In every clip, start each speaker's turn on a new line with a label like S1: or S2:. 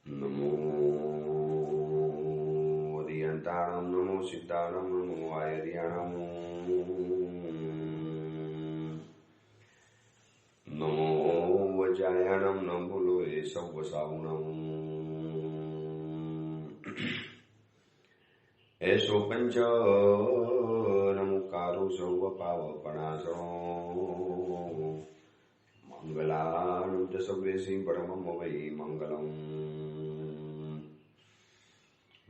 S1: नमो अरियन्ताणं नमो सिद्धाणं नमो आयर्याणं नमो वज्रायणं नमो लोये सव्वसावुणं एषो पञ्च नमुकारो सर्वपावपणासो मंगलानं च सर्वेषि परमं वै मंगलम्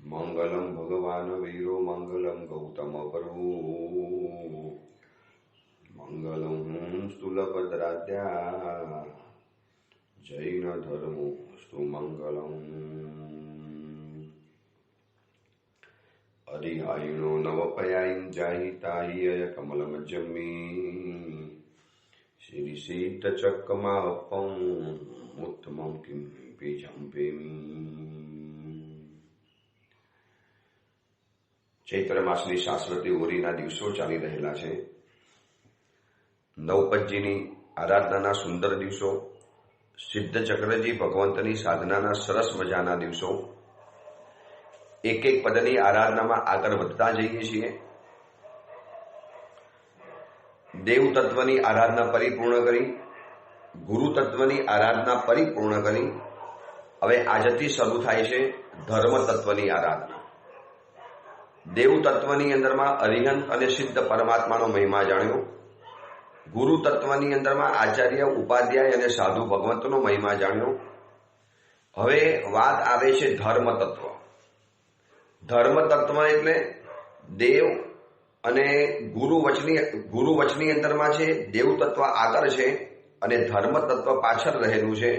S1: मंगलं भगवान् वीरो मंगलं गौतमप्रभु मंगलं स्थूलभद्राद्या जैन धर्मोऽस्तु मंगलम् अरिहायिनो नवपयायिं जाहिताहिय कमलमज्जमी श्रीसीतचक्रमापम् उत्तमं किं बीजम्पेमी। ચૈત્ર માસની શાશ્વતી હોળીના દિવસો ચાલી રહેલા છે. નવપતજીની આરાધનાના સુંદર દિવસો, સિદ્ધ ચક્રજી ભગવંતની સાધનાના સરસ મજાના દિવસો. એક એક પદની આરાધનામાં આગળ વધતા જઈએ છીએ. દેવ તત્વની આરાધના પરિપૂર્ણ કરી, ગુરુ તત્વની આરાધના પરિપૂર્ણ કરી, હવે આજથી શરૂ થાય છે ધર્મ તત્વની આરાધના. દેવ તત્વની અંદરમાં અરિહંત અને સિદ્ધ પરમાત્માનો મહિમા જાણ્યો. ગુરુ તત્વની અંદરમાં આચાર્ય, ઉપાધ્યાય અને સાધુ ભગવંતનો મહિમા જાણ્યો. હવે વાત આવે છે ધર્મ તત્વ. ધર્મ તત્વ એટલે દેવ અને ગુરુ વચની અંદરમાં છે, દેવ તત્વ આગળ છે અને ધર્મ તત્વ પાછળ રહેલું છે.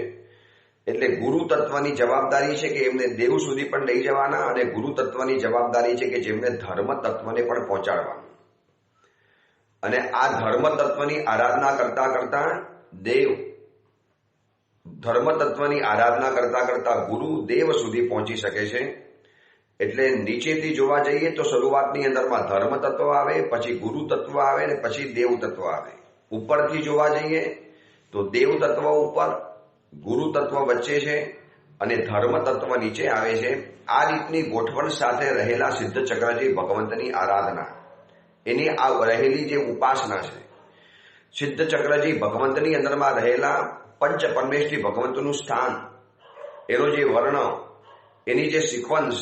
S1: એટલે ગુરુ તત્વની જવાબદારી છે કે એમને દેવ સુધી પણ લઈ જવાના અને ગુરુ તત્વની જવાબદારી છે કે જેમને ધર્મ તત્વને પણ પહોંચાડવાનું. અને આ ધર્મ તત્વની આરાધના કરતા કરતા દેવ, ધર્મ તત્વની આરાધના કરતા કરતા ગુરુ દેવ સુધી પહોંચી શકે છે. એટલે નીચેથી જોવા જઈએ તો શરૂઆતની અંદરમાં ધર્મ તત્વ આવે, પછી ગુરુ તત્વ આવે અને પછી દેવ તત્વ આવે. ઉપરથી જોવા જઈએ તો દેવ તત્વ ઉપર, ગુરુ તત્વ વચ્ચે છે અને ધર્મ તત્વ નીચે આવે છે. આ રીતની ગોઠવણ સાથે રહેલા સિદ્ધ ચક્રજી ભગવંતની આરાધના, એની આ રહેલી જે ઉપાસના છે. સિદ્ધ ચક્રજી ભગવંતની અંદરમાં રહેલા પંચ પરમેશ્વરી ભગવંતનું સ્થાન, એનો જે વર્ણ, એની જે સિક્વન્સ,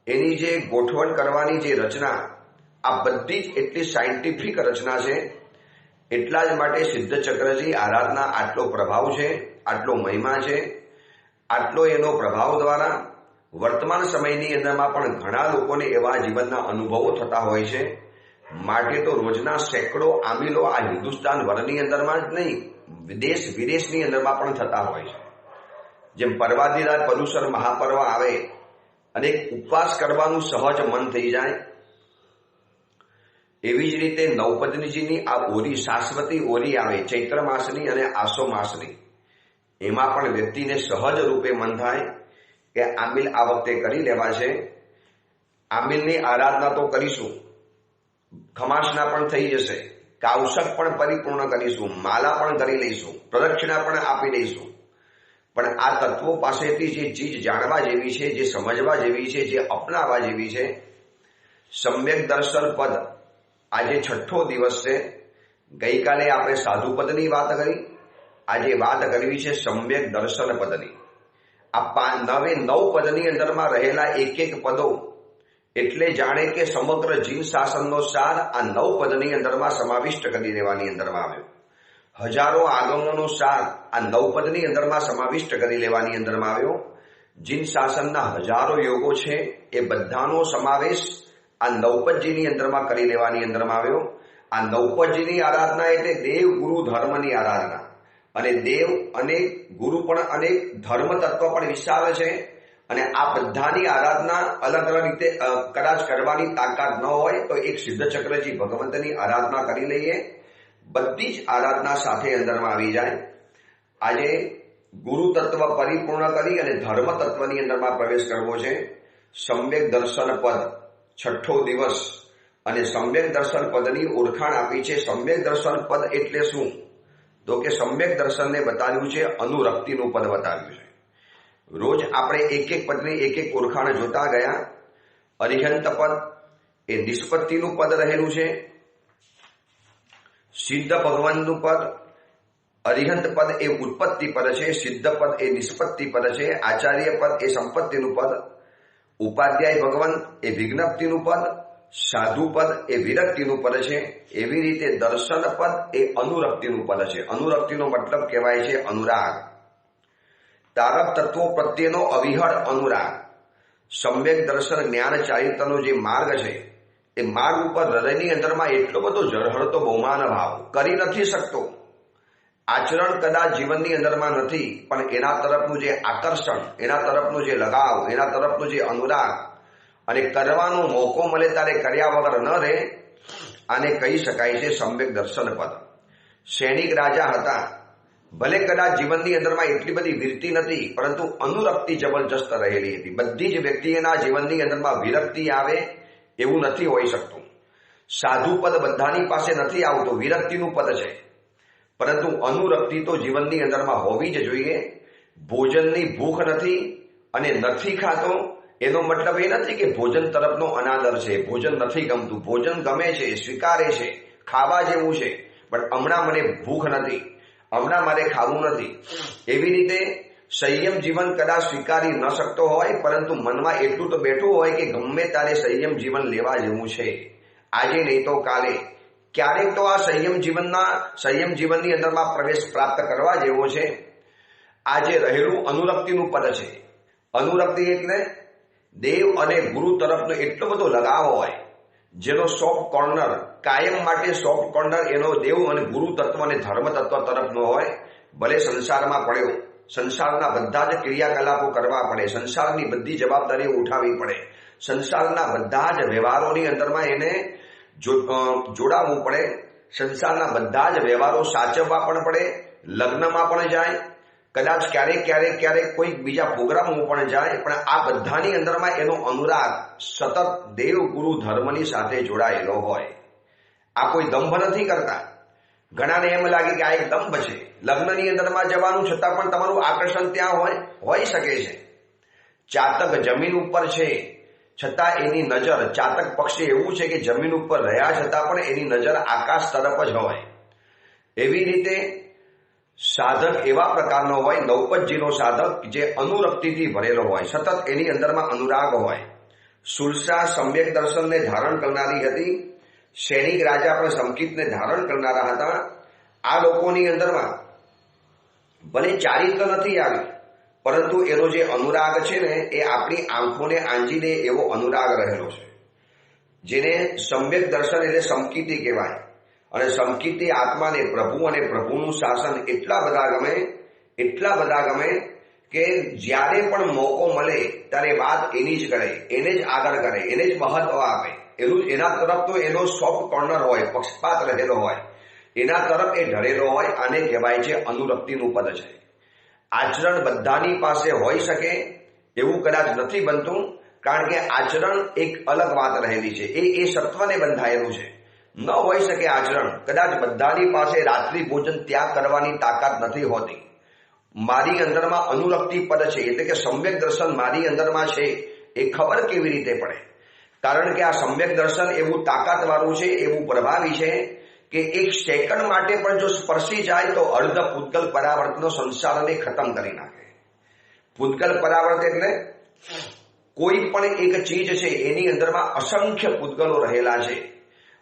S1: એની જે ગોઠવણ કરવાની જે રચના, આ બધી જ એટલી સાયન્ટિફિક રચના છે. એટલા જ માટે સિદ્ધ ચક્રજી આરાધના આટલો પ્રભાવ છે, આટલો મહિમા છે. આટલો એનો પ્રભાવ દ્વારા વર્તમાન સમયની અંદરમાં પણ ઘણા લોકોને એવા જીવનના અનુભવો થતા હોય છે. માટે તો રોજના સેંકડો આમિલો આ હિન્દુસ્તાન વરની અંદરમાં જ નહીં, વિદેશ વિદેશની અંદરમાં પણ થતા હોય છે. જેમ પર્વાધિરાજ પરુષર મહાપર્વ આવે અને ઉપવાસ કરવાનું સહજ મન થઈ જાય, એવી જ રીતે નવપતજીની આ ઓરી, શાશ્વતી ઓરી આવે ચૈત્ર માસની અને આસો માસની, એમાં પણ વ્યક્તિને સહજ રૂપે મન થાય કે આમિલ આ વખતે કરી લેવા છે. આમિલની આરાધના તો કરીશું, ખમાસના પણ થઈ જશે, કાવશક પણ પરિપૂર્ણ કરીશું, માલા પણ કરી લઈશું, પ્રદક્ષિણા પણ આપી દઈશું. પણ આ તત્વો પાસેથી જે ચીજ જાણવા જેવી છે, જે સમજવા જેવી છે, જે અપનાવવા જેવી છે, સમ્યક દર્શન પદ. આજે છઠ્ઠો દિવસ છે. ગઈકાલે આપણે સાધુપદની વાત કરી, આજે વાત કરવી છે સમ્યક દર્શન પદની. આ નવ પદની અંદરમાં રહેલા એક એક પદો એટલે જાણે કે સમગ્ર જીન શાસનનો સાર આ નવ પદની અંદરમાં સમાવિષ્ટ કરી દેવાની અંદરમાં આવ્યો. હજારો આગમોનો સાર આ નવ પદની અંદરમાં સમાવિષ્ટ કરી લેવાની અંદરમાં આવ્યો. જીન શાસનના હજારો યોગો છે, એ બધાનો સમાવેશ આ નવપતજીની અંદરમાં કરી લેવાની અંદરમાં આવ્યો. આ નવપતજીની આરાધના એટલે દેવ ગુરુ ધર્મની આરાધના. અને દેવ અનેક, ગુરુ પણ અનેક, ધર્મ તત્વ પણ વિશાળ છે. અને આ બધાની આરાધના અલગ અલગ રીતે કદાચ કરવાની તાકાત ન હોય તો એક સિદ્ધ ચક્રજી ભગવંતની આરાધના કરી લઈએ, બધી જ આરાધના સાથે અંદરમાં આવી જાય. આજે ગુરુ તત્વ પરિપૂર્ણ કરી અને ધર્મ તત્વની અંદરમાં પ્રવેશ કરવો છે. સમ્યક દર્શન પદ છઠ્ઠો દિવસ અને સમ્યક દર્શન પદની ઓળખાણ આપી છે. સમ્યક દર્શન પદ એટલે શું? તો કે સમ્યક દર્શનને બતાવ્યું છે, અનુરક્તિનું પદ બતાવ્યું છે. રોજ આપણે એક એક પદની એક એક ઓળખાણ જોતા ગયા. અરિહંત પદ એ નિષ્પત્તિનું પદ રહેલું છે. સિદ્ધ ભગવાનનું પદ, અરિહંત પદ એ ઉત્પત્તિ પદ છે, સિદ્ધ પદ એ નિષ્પત્તિ પદ છે, આચાર્ય પદ એ સંપત્તિનું પદ, ઉપાધ્યાય ભગવાન એ વિજ્ઞપ્તિનું પદ, સાધુ પદ એ વિરક્તિનું પદ છે. એવી રીતે દર્શન પદ એ અનુરક્તિનું પદ છે. અનુરક્તિનો મતલબ કહેવાય છે અનુરાગ, તારક તત્વો પ્રત્યેનો અવિહળ અનુરાગ. સમ્યક દર્શન જ્ઞાન ચારિત્રનો જે માર્ગ છે એ માર્ગ ઉપર હૃદયની અંદરમાં એટલો બધો ઝળહળતો બહુમાન ભાવ કરી નથી શકતો. આચરણ કદાચ જીવનની અંદરમાં નથી, પણ એના તરફનું જે આકર્ષણ, એના તરફનું જે લગાવ, એના તરફનું જે અનુરાગ અને કરવાનો મોકો મળે ત્યારે કર્યા વગર ન રહે, આને કહી શકાય છે સમ્યક દર્શન પદ. સૈનિક રાજા હતા, ભલે કદાચ જીવનની અંદરમાં એટલી બધી વીરતી નથી, પરંતુ અનુરક્તિ જબરજસ્ત રહેલી હતી. બધી જ વ્યક્તિના જીવનની અંદરમાં વિરક્તિ આવે એવું નથી હોઈ શકતું. સાધુ પદ બધાની પાસે નથી આવતું, વિરક્તિનું પદ છે, પરંતુ અનુરક્તિ તો જીવનની અંદરમાં હોવી જ જોઈએ. ભોજનની ભૂખ નથી અને નથી ખાતો એનો મતલબ એ નથી કે ભોજન તરફનો અનાદર છે, ભોજન નથી ગમતું. ભોજન ગમે છે, સ્વીકારે છે, ખાવા જેવું છે, પણ હમણાં મને ભૂખ નથી, હમણાં મારે ખાવું નથી. એવી રીતે સંયમ જીવન કદાચ સ્વીકારી ન શકતો હોય, પરંતુ મનમાં એટલું તો બેઠું હોય કે ગમે ત્યારે સંયમ જીવન લેવા જેવું છે, આજે નહીં તો કાલે. ક્યારેક તો આ સંયમ જીવનની અંદરમાં પ્રવેશ પ્રાપ્ત કરવા જેવો છે. આજે રહેલું અનુરક્તિનું પદ છે. અનુરક્તિ એટલે દેવ અને ગુરુ તરફનો એટલો બધો લગાવ હોય, જેનો સોફ્ટ કોર્નર કાયમ માટે, સોફ્ટ કોર્નર એનો દેવ અને ગુરુ તત્વ અને ધર્મ તત્વ તરફનો હોય. ભલે સંસારમાં પડ્યો, સંસારના બધા જ ક્રિયાકલાપો કરવા પડે, સંસારની બધી જવાબદારીઓ ઉઠાવવી પડે, સંસારના બધા જ વ્યવહારોની અંદરમાં એને જોડાવવું પડે, સંસારના બધા જ વ્યવહારો સાચવવા પણ પડે, લગ્નમાં પણ જાય, કદાચ ક્યારેક કોઈક બીજા પ્રોગ્રામમાં પણ જાય, પણ આ બધાની અંદરમાં એનો અનુરાગ સતત દેવ ગુરુ ધર્મની સાથે જોડાયેલો હોય. આ કોઈ દંભ નથી કરતા. ઘણાને એમ લાગે કે આ એક દંભ છે, લગ્નની અંદરમાં જવાનું છતાં પણ તમારું આકર્ષણ ત્યાં હોઈ શકે છે. ચાતક જમીન ઉપર છે છતાં એની નજર, ચાતક પક્ષી એવું છે કે જમીન ઉપર રહ્યા છતાં પણ એની નજર આકાશ તરફ જ હોય. એવી રીતે સાધક એવા પ્રકારનો હોય, નૌપતજીનો સાધક, જે અનુરક્તિથી ભરેલો હોય, સતત એની અંદરમાં અનુરાગ હોય. સુલસા સમ્યક દર્શનને ધારણ કરનારી હતી. સૈનિક રાજા પણ સંકિતને ધારણ કરનારા હતા. આ લોકોની અંદરમાં ભલે ચારિત્ર નથી આવ્યું, પરંતુ એનો જે અનુરાગ છે ને એ આપણી આંખોને આંજીને એવો અનુરાગ રહેલો છે, જેને સમ્યક દર્શન એટલે સંકિતિ કહેવાય. અને સંકિતિ આત્માને પ્રભુ અને પ્રભુનું શાસન એટલા બધા ગમે કે જ્યારે પણ મોકો મળે ત્યારે વાત એની જ કરે, એને જ આગળ કરે, એને જ મહત્વ આપે. એના તરફ તો એનો સોફ્ટ કોર્નર હોય, પક્ષપાત રહેલો હોય, એના તરફ એ ઢળેલો હોય. આને કહેવાય છે અનુરક્તિનું પદ છે. આચરણ બધાની પાસે હોઈ શકે એવું કદાચ નથી બનતું, કારણ કે આચરણ એક અલગ વાત રહેલી છે, એ સત્વને બંધાયેલું છે. ન હોઈ શકે આચરણ. કદાચ બધાની પાસે રાત્રિ ભોજન ત્યાગ કરવાની તાકાત નથી હોતી. મારી અંદરમાં અનુરક્તિ પદ છે, એટલે કે સમ્યક દર્શન મારી અંદરમાં છે, એ ખબર કેવી રીતે પડે? કારણ કે આ સમ્યક દર્શન એવું તાકાતવાળું છે, એવું પ્રભાવી છે કે એક સેકન્ડ માટે પણ જો સ્પર્શી જાય તો અર્ધ પૂતગલ પરાવર્તનો સંસારને ખતમ કરી નાખે. પૂતગલ પરાવર્ત એટલે કોઈ પણ એક ચીજ છે એની અંદરમાં અસંખ્ય પૂતગલો રહેલા છે.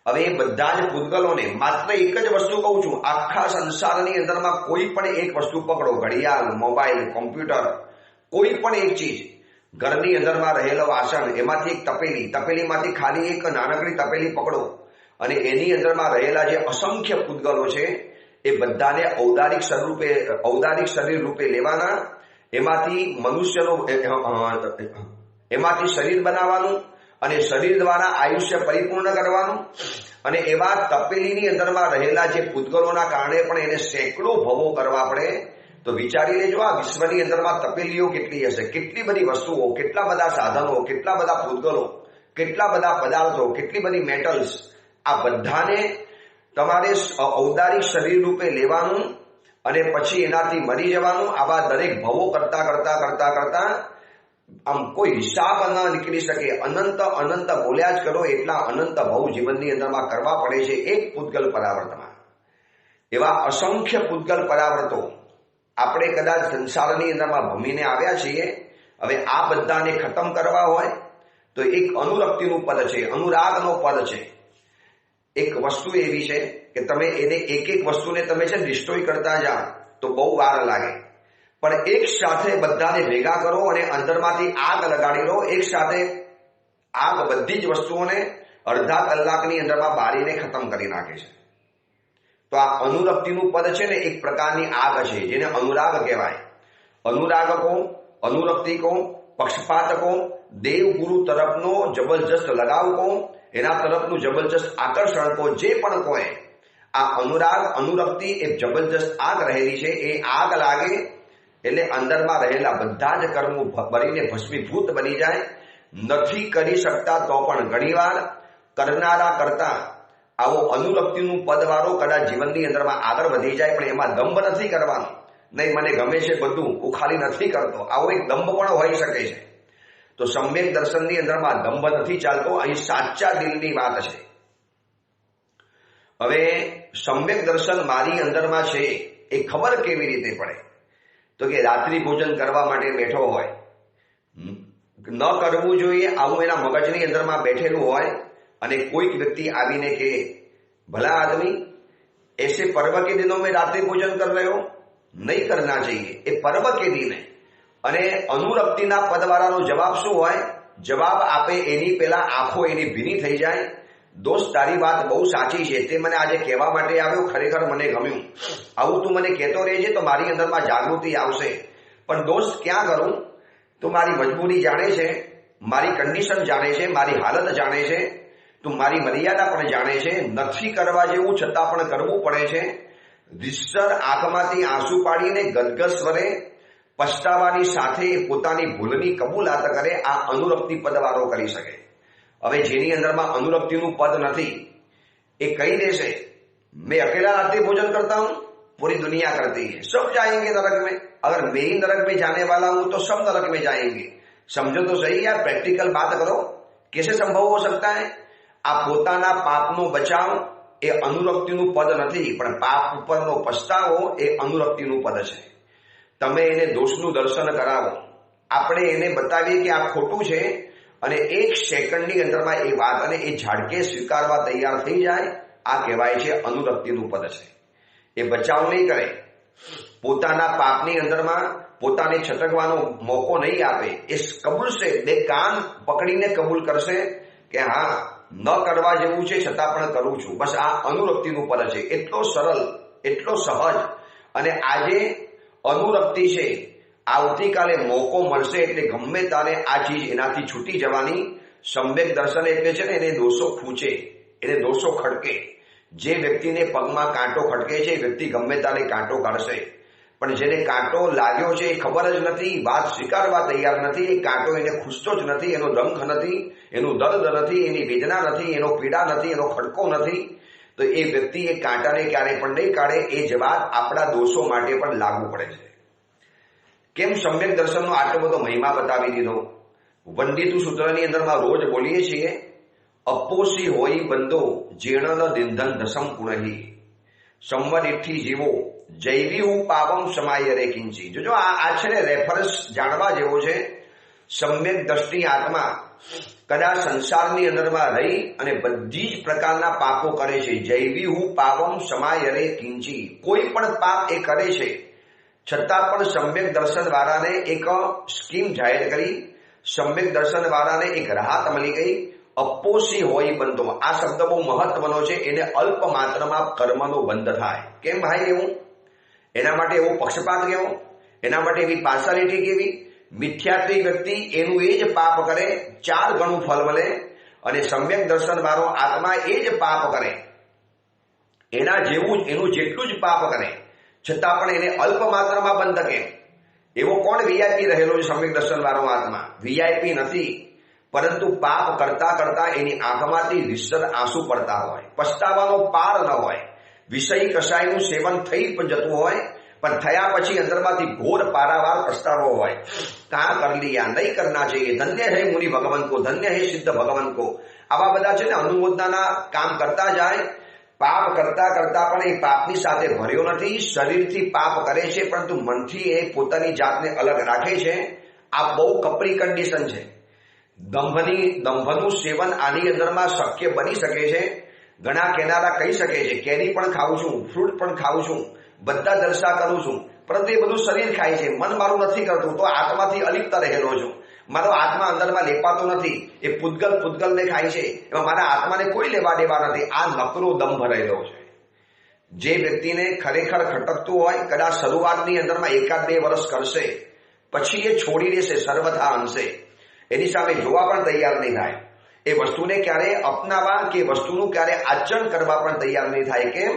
S1: હવે એ બધા જ પૂતગલોને માત્ર એક જ વસ્તુ કહું છું, આખા સંસારની અંદરમાં કોઈ પણ એક વસ્તુ પકડો, ઘડિયાળ, મોબાઈલ, કોમ્પ્યુટર, કોઈ પણ એક ચીજ, ઘરની અંદરમાં રહેલો વાસણ, એમાંથી એક તપેલીમાંથી ખાલી એક નાનકડી તપેલી પકડો અને એની અંદરમાં રહેલા જે અસંખ્ય પૂતગલો છે એ બધાને ઔદારિક શરીર રૂપે લેવાના. એમાંથી શરીર બનાવવાનું અને શરીર દ્વારા આયુષ્ય પરિપૂર્ણ કરવાનું. અને એવા તપેલીની અંદરમાં રહેલા જે પૂતગલોના કારણે પણ એને સેંકડો ભવો કરવા પડે. તો વિચારી લેજો, આ વિશ્વની અંદરમાં તપેલીઓ કેટલી હશે, કેટલી બધી વસ્તુઓ, કેટલા બધા સાધનો, કેટલા બધા પૂતગલો, કેટલા બધા પદાર્થો, કેટલી બધી મેટલ્સ, આ બધાને તમારે ઔદારિક શરીર રૂપે લેવાનું અને પછી એનાથી મરી જવાનું. આવા દરેક ભવો કરતા આમ કોઈ હિસાબ ન નીકળી શકે, અનંત અનંત બોલ્યા જ કરો એટલા અનંત ભવ જીવનની અંદરમાં કરવા પડે છે એક પૂતગલ પરાવર્તમાં. એવા અસંખ્ય પૂતગલ પરાવર્તો આપણે કદાચ સંસારની અંદરમાં ભમીને આવ્યા છીએ. હવે આ બધાને ખતમ કરવા હોય તો એક અનુરક્તિનું પદ છે, અનુરાગનો પદ છે. એક વસ્તુ એવી છે કે તમે એને એક એક વસ્તુને તમે છે ડિસ્ટ્રોય કરતા જાઓ તો બહુ વાર લાગે, પણ એક સાથે બધાને ભેગા કરો અને અંદરમાંથી આગ લગાડી લો. એક સાથે આગ બધી જ વસ્તુઓને અડધા કલાકની અંદરમાં બાળીને ખતમ કરી નાખે છે. તો આ અનુરક્તિનું પદ છે ને એક પ્રકારની આગ છે જેને અનુરાગ કહેવાય. અનુરાગ કો, અનુરક્તિ કો, પક્ષપાત કો, દેવ ગુરુ તરફનો જબરજસ્ત લગાવ કો, એના તરફનું જબરજસ્ત આકર્ષણ કો, જે પણ કોઈ આ અનુરાગ અનુરક્તિ એ જબરજસ્ત આગ રહેલી છે. એ આગ લાગે એટલે અંદરમાં રહેલા બધા જ કર્મો બળીને ભસ્મીભૂત બની જાય. નથી કરી શકતા તો પણ ઘણીવાર કરનારા કરતા આવો અનુરક્તિનું પદવાળો કદાચ જીવનની અંદરમાં આગળ વધી જાય, પણ એમાં દંભ નથી કરવાનો. નહીં મને ગમે છે બધું, હું ખાલી નથી કરતો, આવો એક દંભ પણ હોઈ શકે છે. તો સમ્યક દર્શનની અંદરમાં દંભ નથી ચાલતો, અહીં સાચા દિલની વાત છે. હવે સમ્યક દર્શન મારી અંદરમાં છે એ ખબર કેવી રીતે પડે? તો કે રાત્રિ ભોજન કરવા માટે બેઠો હોય, ન કરવું જોઈએ આવું એના મગજની અંદરમાં બેઠેલું હોય, અને કોઈક વ્યક્તિ આવીને કે ભલા આદમી ऐसे पर्व के दिनों में रात्रि भोजन कर रहे हो, नहीं करना चाहिए. એ પર્વ કે દિને અને અનુરક્તિના પદવાળાનો જવાબ શું હોય? જવાબ આપે એની પહેલા આંખો એની ભીની થઈ જાય. દોસ્ત તારી વાત બહુ સાચી છે, તે મને આજે કહેવા માટે આવ્યો, ખરેખર મને ગમ્યું, આવું તું મને કહેતો રહેજે તો મારી અંદરમાં જાગૃતિ આવશે. પણ દોસ્ત ક્યાં કરું? તું મારી મજબૂરી જાણે છે, મારી કન્ડિશન જાણે છે, મારી હાલત જાણે છે, તું મારી મર્યાદા પણ જાણે છે. નથી કરવા જેવું છતાં પણ કરવું પડે છે. રીતસર આંખમાંથી આંસુ પાડીને ગદગદ સ્વરે પછતાવાની સાથે પોતાની ભૂલની કબૂલાત કરે. આ અનુરક્તિ પદવાળો કરી શકે. હવે જેની અંદરમાં અનુરક્તિનું પદ નથી એ કહી દેશે मैं अकेला रात्रि भोजन करता हूं, पूरी दुनिया करती है, सब जाएंगे नरक में. अगर मैं ही नरक में जाने वाला हूं तो सब नरक में जाएंगे. समझो तो सही यार, प्रैक्टिकल बात करो, कैसे संभव हो सकता है? આ પોતાના પાપનો બચાવ એ અનુરક્તિનું પદ નથી, પણ પાપ ઉપરનો પસ્તાવો એ અનુરક્તિનું પદ છે. તમે એને દોષનું દર્શન કરાવો, આપણે એને બતાવીએ કે આ ખોટું છે, અને એક સેકન્ડની અંદરમાં એ વાત અને એ ઝાડકે સ્વીકારવા તૈયાર થઈ જાય. આ કહેવાય છે અનુરક્તિનું પદ છે. એ બચાવ નહીં કરે, પોતાના પાપની અંદરમાં પોતાને છટકવાનો મોકો નહીં આપે. એ કબૂલશે, બે કાન પકડીને કબૂલ કરશે કે હા ન કરવા જેવું છે છતાં પણ કરું છું. બસ આ અનુરક્તિનું પદ છે. એટલો સરળ, એટલો સહજ. અને આજે અનુરક્તિ છે, આવતીકાલે મોકો મળશે એટલે ગમે તારે આ ચીજ એનાથી છૂટી જવાની. સમ્યક દર્શન એટલે છે ને એને દોષો ખૂંચે, એને દોષો ખડકે. જે વ્યક્તિને પગમાં કાંટો ખડકે છે એ વ્યક્તિ ગમે તારે કાંટો કાઢશે, પણ જેને કાંટો લાગ્યો છે એ ખબર જ નથી, વાત સ્વીકારવા તૈયાર નથી, એ કાંટો એને ખૂંચતો જ નથી, એનો ડંખ નથી, એનું દર્દ નથી, એની વેદના નથી, એનો પીડા નથી, એનો ખડકો નથી, તો એ વ્યક્તિ એ કાંટાને ક્યારેય પણ નહીં કાઢે. એ જ વાત આપણા દોષો માટે પણ લાગુ પડે છે. કેમ સમ્યક દર્શનનો આટલો બધો મહિમા બતાવી દીધો? વંદિતુ સૂત્રની અંદરમાં રોજ બોલીએ છીએ, અપોષી હોય બંધો જીર્ણ દિંધન દસમ પુણહી, સંવદિઠ્ઠી જીવો જૈવી હું પાવમ સમાય રે કિંચી. જોજો આ છે ને રેફરન્સ જાણવા જેવો છે. સમ્યક દ્રષ્ટિ આત્મા કદાચ સંસારની અંદરમાં રહી અને બધી જ પ્રકારના પાપો કરે છે. જૈવી હું પાવમ સમાય રે કિંચી, કોઈ પણ પાપ એ કરે છે છતાં પણ સમ્યક દર્શન વાળાને એક સ્કીમ જાહેર કરી, સમ્યક દર્શન વાળાને એક રાહત મળી ગઈ. અપોષી હોય બંધો, આ શબ્દ બહુ મહત્વનો છે. એને અલ્પ માત્રામાં કર્મનો બંધ થાય. કેમ ભાઈ એવું? એના માટે એવો પક્ષપાત કેવો? એના માટે એવી પાર્સાલિટી કેવી? મિથ્યાત્વી વ્યક્તિ એનું એ જ પાપ કરે, 4 ગણું ફળ મળે, અને સમ્યક દર્શન વાળો આત્મા એ જ પાપ કરે, એના જેવું જ એનું જેટલું જ પાપ કરે છતાં પણ એને અલ્પ માત્રામાં બંધ કેમ? એવો કોણ વીઆઈપી રહેલો છે? સમ્યક દર્શન વાળો આત્મા વીઆઈપી નથી, પરંતુ પાપ કરતા કરતા એની આંખમાંથી રીતસર આંસુ પડતા હોય, પછતાવાનો પાર ન હોય, વિષય કશાયનું સેવન થઈ પણ જતું હોય, પણ થયા પછી અંદરમાંથી ઘોર પારાવાર પસ્તાવો હોય, કાં કર લિયા, નહીં કરના चाहिए, ધન્ય હે મુનિ ભગવાન કો, ધન્ય હે સિદ્ધ ભગવાન કો. આવા બધા છે ને અનુમોદનાના કામ કરતા જાય. પાપ કરતા કરતા પણ એ પાપની સાથે ભર્યો નથી. શરીરથી પાપ કરે છે પરંતુ મનથી એ પોતાની જાતને અલગ રાખે છે. આ બહુ કપરી કન્ડિશન છે. દંભનું સેવન આની અંદરમાં શક્ય બની શકે છે. ઘણા કહેનારા કહી શકે છે કેરી પણ ખાઉં છું, ફ્રૂટ પણ ખાઉં છું, બધા જલસા કરું છું, પરંતુ એ બધું શરીર ખાય છે, મન મારું નથી કરતું, તો આત્માથી અલિપ્ત રહેલો છું. મારો આત્મા અંદરમાં લેપાતો નથી. એ પૂતગલને ખાય છે, એમાં મારા આત્માને કોઈ લેવા દેવા નથી. આ નકરો દંભ રહેલો છે. જે વ્યક્તિને ખરેખર ખટકતું હોય, કદાચ શરૂઆતની અંદરમાં 1-2 વર્ષ કરશે, પછી એ છોડી દેશે સર્વથા અંશે. એની સામે જોવા પણ તૈયાર નહીં થાય. એ વસ્તુને ક્યારે અપનાવવા કે વસ્તુનું ક્યારે આચરણ કરવા પણ તૈયાર નહીં થાય. કેમ?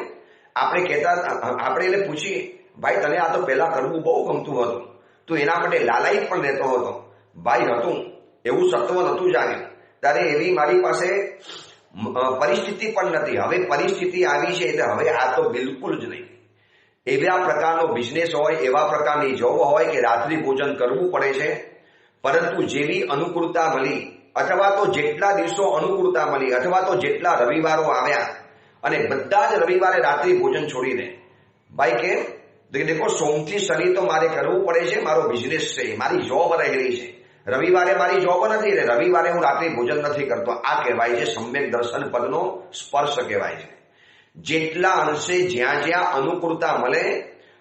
S1: આપણે એને પૂછીએ, ભાઈ તને આ તો પહેલા કરવું બહુ ગમતું હતું, તું એના માટે લાલાયિત પણ રહેતો હતો. ભાઈ હતું, એવું સત્વ નહોતું જાણ્યું. ત્યારે એવી મારી પાસે પરિસ્થિતિ પણ નથી. હવે પરિસ્થિતિ આવી છે એટલે હવે આ તો બિલકુલ જ નહીં. એવા પ્રકારનો બિઝનેસ હોય, એવા પ્રકારની જોબ હોય કે રાત્રિ ભોજન કરવું પડે છે. પરંતુ જેવી અનુકૂળતા મળી, અથવા તો જેટલા દિવસો અનુકૂળતા મળી, અથવા તો જેટલા રવિવારો આવ્યા, અને બધા જ રવિવારે રાત્રિ ભોજન છોડીને, ભાઈ કેમ? દેખો, સોમથી શનિ તો મારે કરવું પડે છે, મારો બિઝનેસ છે, મારી જોબ રહેલી છે. રવિવારે મારી જોબ નથી, એટલે રવિવારે હું રાત્રિ ભોજન નથી કરતો. આ કહેવાય છે સમ્યક દર્શન પદનો સ્પર્શ કહેવાય છે. જેટલા અંશે જ્યાં જ્યાં અનુકૂળતા મળે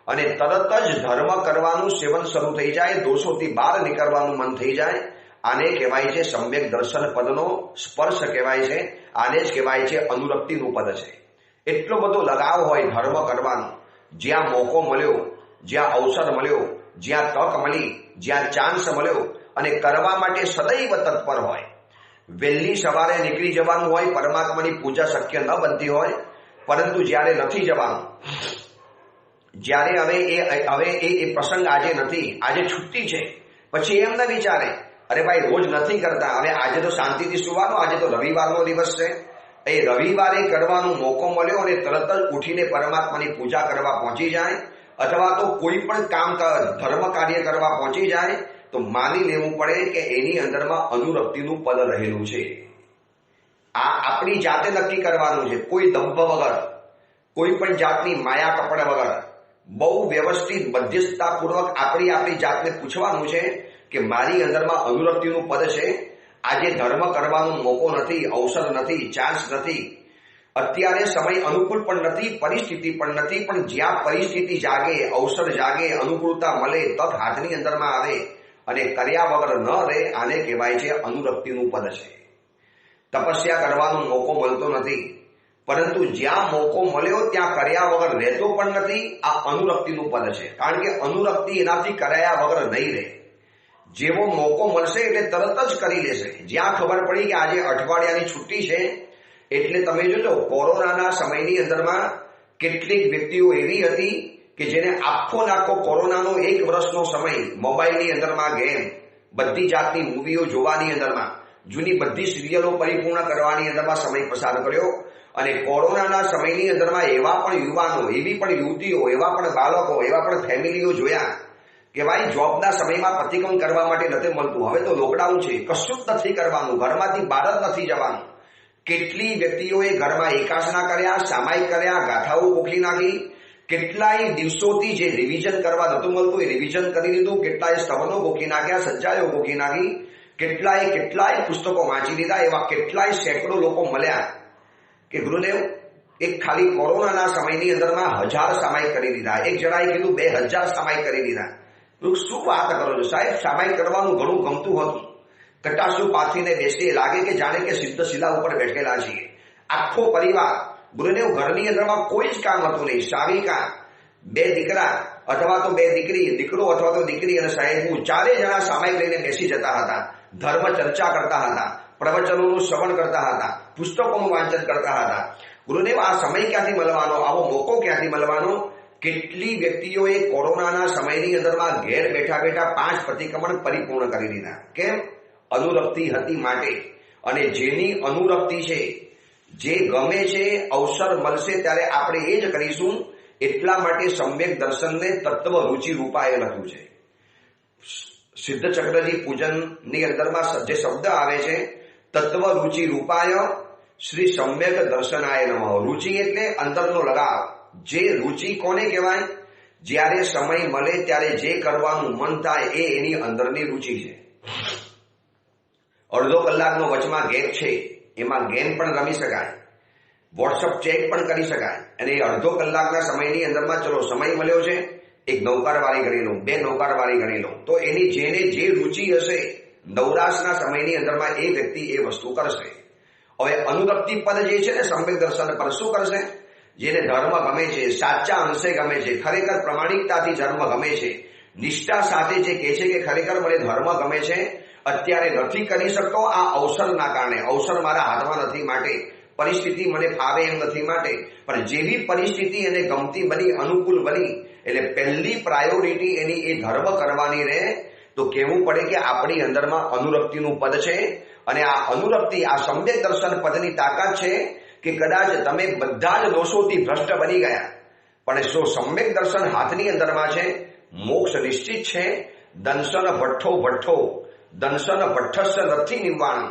S1: અને તરત જ ધર્મ કરવાનું સેવન શરૂ થઈ જાય, દોષોથી બહાર નીકળવાનું મન થઈ જાય, આને કહેવાય છે સમ્યક દર્શન પદનો સ્પર્શ કહેવાય છે. આને જ કહેવાય છે અનુરક્તિનું પદ છે. એટલો બધો લગાવ હોય ધર્મ કરવાનો. જ્યાં મોકો મળ્યો, જ્યાં અવસર મળ્યો, જ્યાં તક મળી, જ્યાં ચાન્સ મળ્યો, અને કરવા માટે સદૈવ તત્પર હોય. વહેલી સવારે નીકળી જવાનું હોય, પરમાત્માની પૂજા શક્ય ન બનતી હોય, પરંતુ જ્યારે નથી જવાનું, જ્યારે હવે એ પ્રસંગ આજે નથી, આજે છુટ્ટી છે, પછી એમ ન વિચારે અરે ભાઈ રોજ નથી કરતા, હવે આજે તો શાંતિથી સુવાનું, આજે તો રવિવારનો દિવસ છે. એ રવિવારે કરવાનો મોકો મળ્યો અને તરત જ ઉઠીને પરમાત્માની પૂજા કરવા પહોંચી જાય, અથવા તો કોઈ પણ કામ ધર્મ કાર્ય કરવા પહોંચી જાય, તો માની લેવું પડે કે એની અંદરમાં અનુરક્તિનું પદ રહેલું છે. આ આપણી જાતે નક્કી કરવાનું છે. કોઈ દંભ વગર, કોઈ પણ જાતની માયા કપડ વગર, બહુ વ્યવસ્થિત મધ્યસ્થતાપૂર્વક આપણી જાતને પૂછવાનું છે કે મારી અંદરમાં અનુરક્તિનું પદ છે. આજે ધર્મ કરવાનો મોકો નથી, અવસર નથી, ચાન્સ નથી, અત્યારે સમય અનુકૂળ પણ નથી, પરિસ્થિતિ પણ નથી, પણ જ્યાં પરિસ્થિતિ જાગે, અવસર જાગે, અનુકૂળતા મળે, તક હાથની અંદરમાં આવે અને કર્યા વગર ન રહે, આને કહેવાય છે અનુરક્તિનું પદ છે. તપસ્યા કરવાનો મોકો મળતો નથી, પરંતુ જ્યાં મોકો મળ્યો ત્યાં કર્યા વગર રહેતો પણ નથી. આ અનુરક્તિનું પદ છે. કારણ કે અનુરક્તિ એનાથી કર્યા વગર નહીં રહે. જેવો મોકો મળશે એટલે તરત જ કરી લેશે. જ્યાં ખબર પડી કે આજે અઠવાડિયાની છુટ્ટી છે, એટલે તમે જોજો કોરોનાના સમયની અંદરમાં કેટલીક વ્યક્તિઓ એવી હતી કે જેને આખો કોરોનાનો 1 વર્ષનો સમય મોબાઈલની અંદરમાં ગેમ, બધી જાતની મૂવીઓ જોવાની અંદરમાં, જૂની બધી સિરિયલો પરિપૂર્ણ કરવાની અંદરમાં સમય પસાર કર્યો. અને કોરોનાના સમયની અંદરમાં એવા પણ યુવાનો, એવી પણ યુવતીઓ, એવા પણ બાળકો, એવા પણ ફેમિલીઓ જોયા કે ભાઈ જોબના સમયમાં પ્રતિક્રમણ કરવા માટે નથી મળતું, હવે તો લોકડાઉન છે, કશું જ નથી કરવાનું, ઘરમાંથી બહાર જ નથી જવાનું. કેટલી વ્યક્તિઓએ ઘરમાં એકાસના કર્યા, સામાયિક કર્યા, ગાથાઓ ગોખી નાખી. કેટલાય દિવસોથી જે રિવિઝન કરવા નતું મળતું એ રિવિઝન કરી દીધું. કેટલાય સ્તવનો ગોખી નાખ્યા, સજ્જાઓ ગોખી નાખી. કેટલાય પુસ્તકો વાંચી લીધા. એવા કેટલાય સેંકડો લોકો મળ્યા કે ગુરુદેવ એક ખાલી કોરોનાના સમયની અંદરમાં 1000 સામાયિક કરી દીધા. એક જણાએ કીધું 2000 સામાયિક કરી દીધા. શું વાત કરો છો સાહેબ? સામાયિક કરવાનું ઘણું ગમતું હતું. કટાશું પાથરીને બેસીએ, લાગે કે જાણે કે સિદ્ધ શિલા ઉપર બેઠેલા છીએ. આખો પરિવાર, ગુરુદેવ ઘરની અંદરમાં કોઈ જ કામ હતું નહીં. સાવિકા, 2 દીકરા અથવા તો 2 દીકરી, દીકરો અથવા તો દીકરી અને સાહેબ, 4 જણા સામાયિક લઈને બેસી જતા હતા. ધર્મ ચર્ચા કરતા હતા, પ્રવચનોનું શ્રવણ કરતા હતા, પુસ્તકોનું વાંચન કરતા હતા. ગુરુદેવ આ સમય ક્યાંથી મળવાનો, આવો મોકો ક્યાંથી મળવાનો? કેટલી વ્યક્તિઓએ કોરોનાના સમયની અંદરમાં ઘેર બેઠા 5 પ્રતિક્રમણ પરિપૂર્ણ કરી દીધા. કેમ? અનુરક્તિ હતી માટે. અને જેની અનુરક્તિ છે, જે ગમે છે, અવસર મળશે ત્યારે આપણે એ જ કરીશું. એટલા માટે સમ્યક દર્શનને તત્વ રૂચિ રૂપાએ લખ્યું છે. સિદ્ધ ચક્રજી પૂજનની અંદરમાં જે શબ્દ આવે છે તત્વ રૂચિ રૂપાય શ્રી સમ્યક દર્શનાય નમઃ. રૂચિ એટલે અંદરનો લગાવ. જે રૂચિ કોને કહેવાય? જ્યારે સમય મળે ત્યારે જે કરવાનું મન થાય એ એની અંદરની રૂચિ છે. અડધો કલાકનો વચમાં ગેપ છે, એમાં ગેમ પણ રમી શકાય, વોટ્સઅપ ચેક પણ કરી શકાય, અને એ અડધો કલાકના સમયની અંદરમાં ચલો સમય મળ્યો છે, એક નૌકારવાળી ગણી લઉં, 2 નૌકારવાળી ગણી લઉં, તો એની જેને જે રૂચિ હશે નવરાશના સમયની અંદરમાં એ વ્યક્તિ એ વસ્તુ કરશે. હવે અનુરક્તિ પદ જે છે ને સમ્યક દર્શન પર શું કરશે? જેને ધર્મ ગમે છે, સાચા અંશે ગમે છે, ખરેખર પ્રમાણિકતાથી ધર્મ ગમે છે, નિષ્ઠા સાથે જે કહે છે કે ખરેખર મને ધર્મ ગમે છે, અત્યારે નથી કરી શકતો આ અવસરના કારણે, અવસર મારા હાથમાં નથી માટે, પરિસ્થિતિ મને ફાવે એમ નથી માટે, પણ જેવી પરિસ્થિતિ એને ગમતી બની, અનુકૂળ બની, એટલે પહેલી પ્રાયોરિટી એની એ ધર્મ કરવાની રહે. તો કહેવું પડે કે આપણી અંદરમાં અનુરક્તિનું પદ છે, અને આ અનુરક્તિ આ સમ્યક દર્શન પદની તાકાત છે કે કદાચ તમે બધા જ દોષોથી ભ્રષ્ટ બની ગયા, પણ જો સમ્યક દર્શન હાથની અંદરમાં છે, મોક્ષ નિશ્ચિત છે. દંશન ભઠ્ઠો દંશન ભઠ્ઠસ્ય નથી નિવારણ.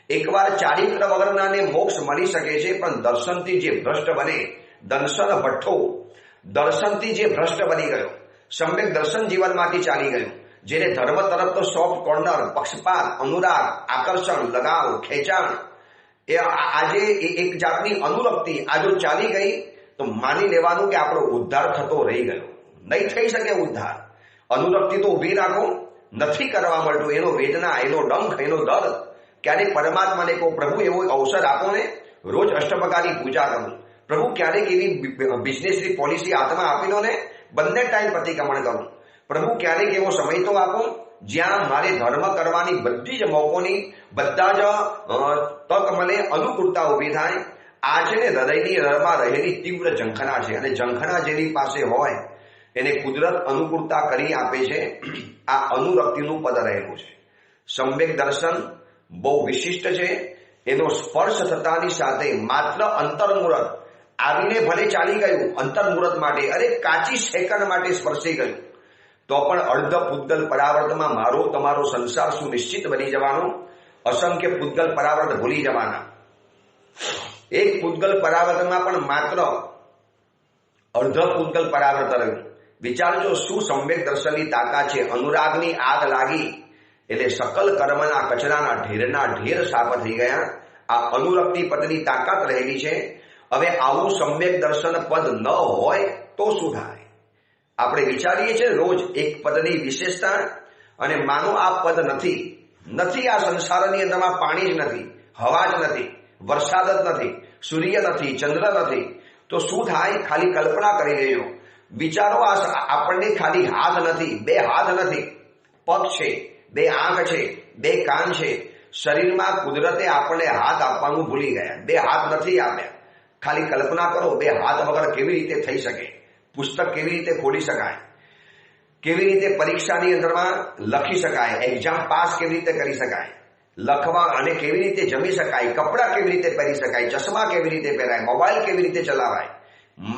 S1: એકવાર ચારિત્ર વગરનાને મોક્ષ મળી શકે છે, પણ દર્શનથી જે ભ્રષ્ટ બને, દંશન ભઠ્ઠો, દર્શનથી જે ભ્રષ્ટ બની ગયો, સમ્યક દર્શન જીવનમાંથી ચાલી ગયું, જેને ધર્મ તરફનો સોફ્ટ કોર્નર, પક્ષપાત, અનુરાગ, આકર્ષણ, લગાવ, ખેંચાણ, એ આજે એક જાતની અનુરક્તિ આ જો ચાલી ગઈ તો માની લેવાનું કે આપણો ઉદ્ધાર થતો રહી ગયો. નહીં થઈ શકે ઉદ્ધાર. અનુરક્તિ તો ઉભી રાખો, નથી કરવા મળતું, એનો વેદના, એનો ડંખ, એનો દર્દ. ક્યારેક પરમાત્માને કહો પ્રભુ એવો અવસર આપો ને, રોજ અષ્ટપ્રકારની પૂજા કરું. પ્રભુ ક્યારેક એવી બિઝનેસની પોલિસી હાથમાં આપી દો ને, બંને ટાઈમ પ્રતિક્રમણ કરું. પ્રભુ ક્યારેક એવો સમય તો આપો જ્યાં મારે ધર્મ કરવાની બધી જ મોકોની, બધા જ તક મળે, અનુકૂળતા ઉભી થાય. આ છે ને હૃદયની અંદરમાં રહેલી તીવ્ર ઝંખના છે, અને ઝંખના જેની પાસે હોય એને કુદરત અનુકૂળતા કરી આપે છે. આ અનુરક્તિનું પદ રહેલું છે. સમ્યક દર્શન બહુ વિશિષ્ટ છે. એનો સ્પર્શ થતાની સાથે માત્ર અંતર્મુહૂર્ત આવીને ભલે ચાલી ગયું, અંતર્મુહૂર્ત માટે અરે કાચી સેકન્ડ માટે સ્પર્શી ગયું, તો પણ અર્ધ પૂતગલ પરાવર્તમાં મારો તમારો સંસાર સુનિશ્ચિત બની જવાનો. અસંખ્ય પૂતગલ પરાવર્ત ભૂલી જવાના. એક પૂતગલ પરાવર્તમાં પણ માત્ર અર્ધ પૂતગલ પરાવર્ત રહ્યું. વિચારજો શું સમ્યક દર્શનની તાકાત છે. અનુરાગની આગ લાગી એટલે સકલ કર્મના કચરાના ઢેરના ઢેર સાફ થઈ ગયા. આ અનુરક્તિ પદની તાકાત રહેલી છે. હવે આવું સમ્યક દર્શન પદ ન હોય તો શું થાય? આપણે વિચારીએ છીએ રોજ એક પદની વિશેષતા, અને માનો આ પદ નથી આ સંસારની અંદરમાં પાણી જ નથી, હવા જ નથી, વરસાદ જ નથી, સૂર્ય નથી, ચંદ્ર નથી, તો શું થાય? ખાલી કલ્પના કરી લેજો. વિચારો આપણને ખાલી હાથ નથી, 2 હાથ નથી, પગ છે, 2 આંખ છે, 2 કાન છે. શરીરમાં કુદરતે આપણને હાથ આપવાનું ભૂલી ગયા, 2 હાથ નથી આપ્યા. ખાલી કલ્પના કરો 2 હાથ વગર કેવી રીતે થઈ શકે? પુસ્તક કેવી રીતે ખોલી શકાય? કેવી રીતે પરીક્ષાની અંદરમાં લખી શકાય? એક્ઝામ પાસ કેવી રીતે કરી શકાય? લખવા અને કેવી રીતે જમી શકાય? કપડાં કેવી રીતે પહેરી શકાય? ચશ્મા કેવી રીતે પહેરાય? મોબાઈલ કેવી રીતે ચલાવાય?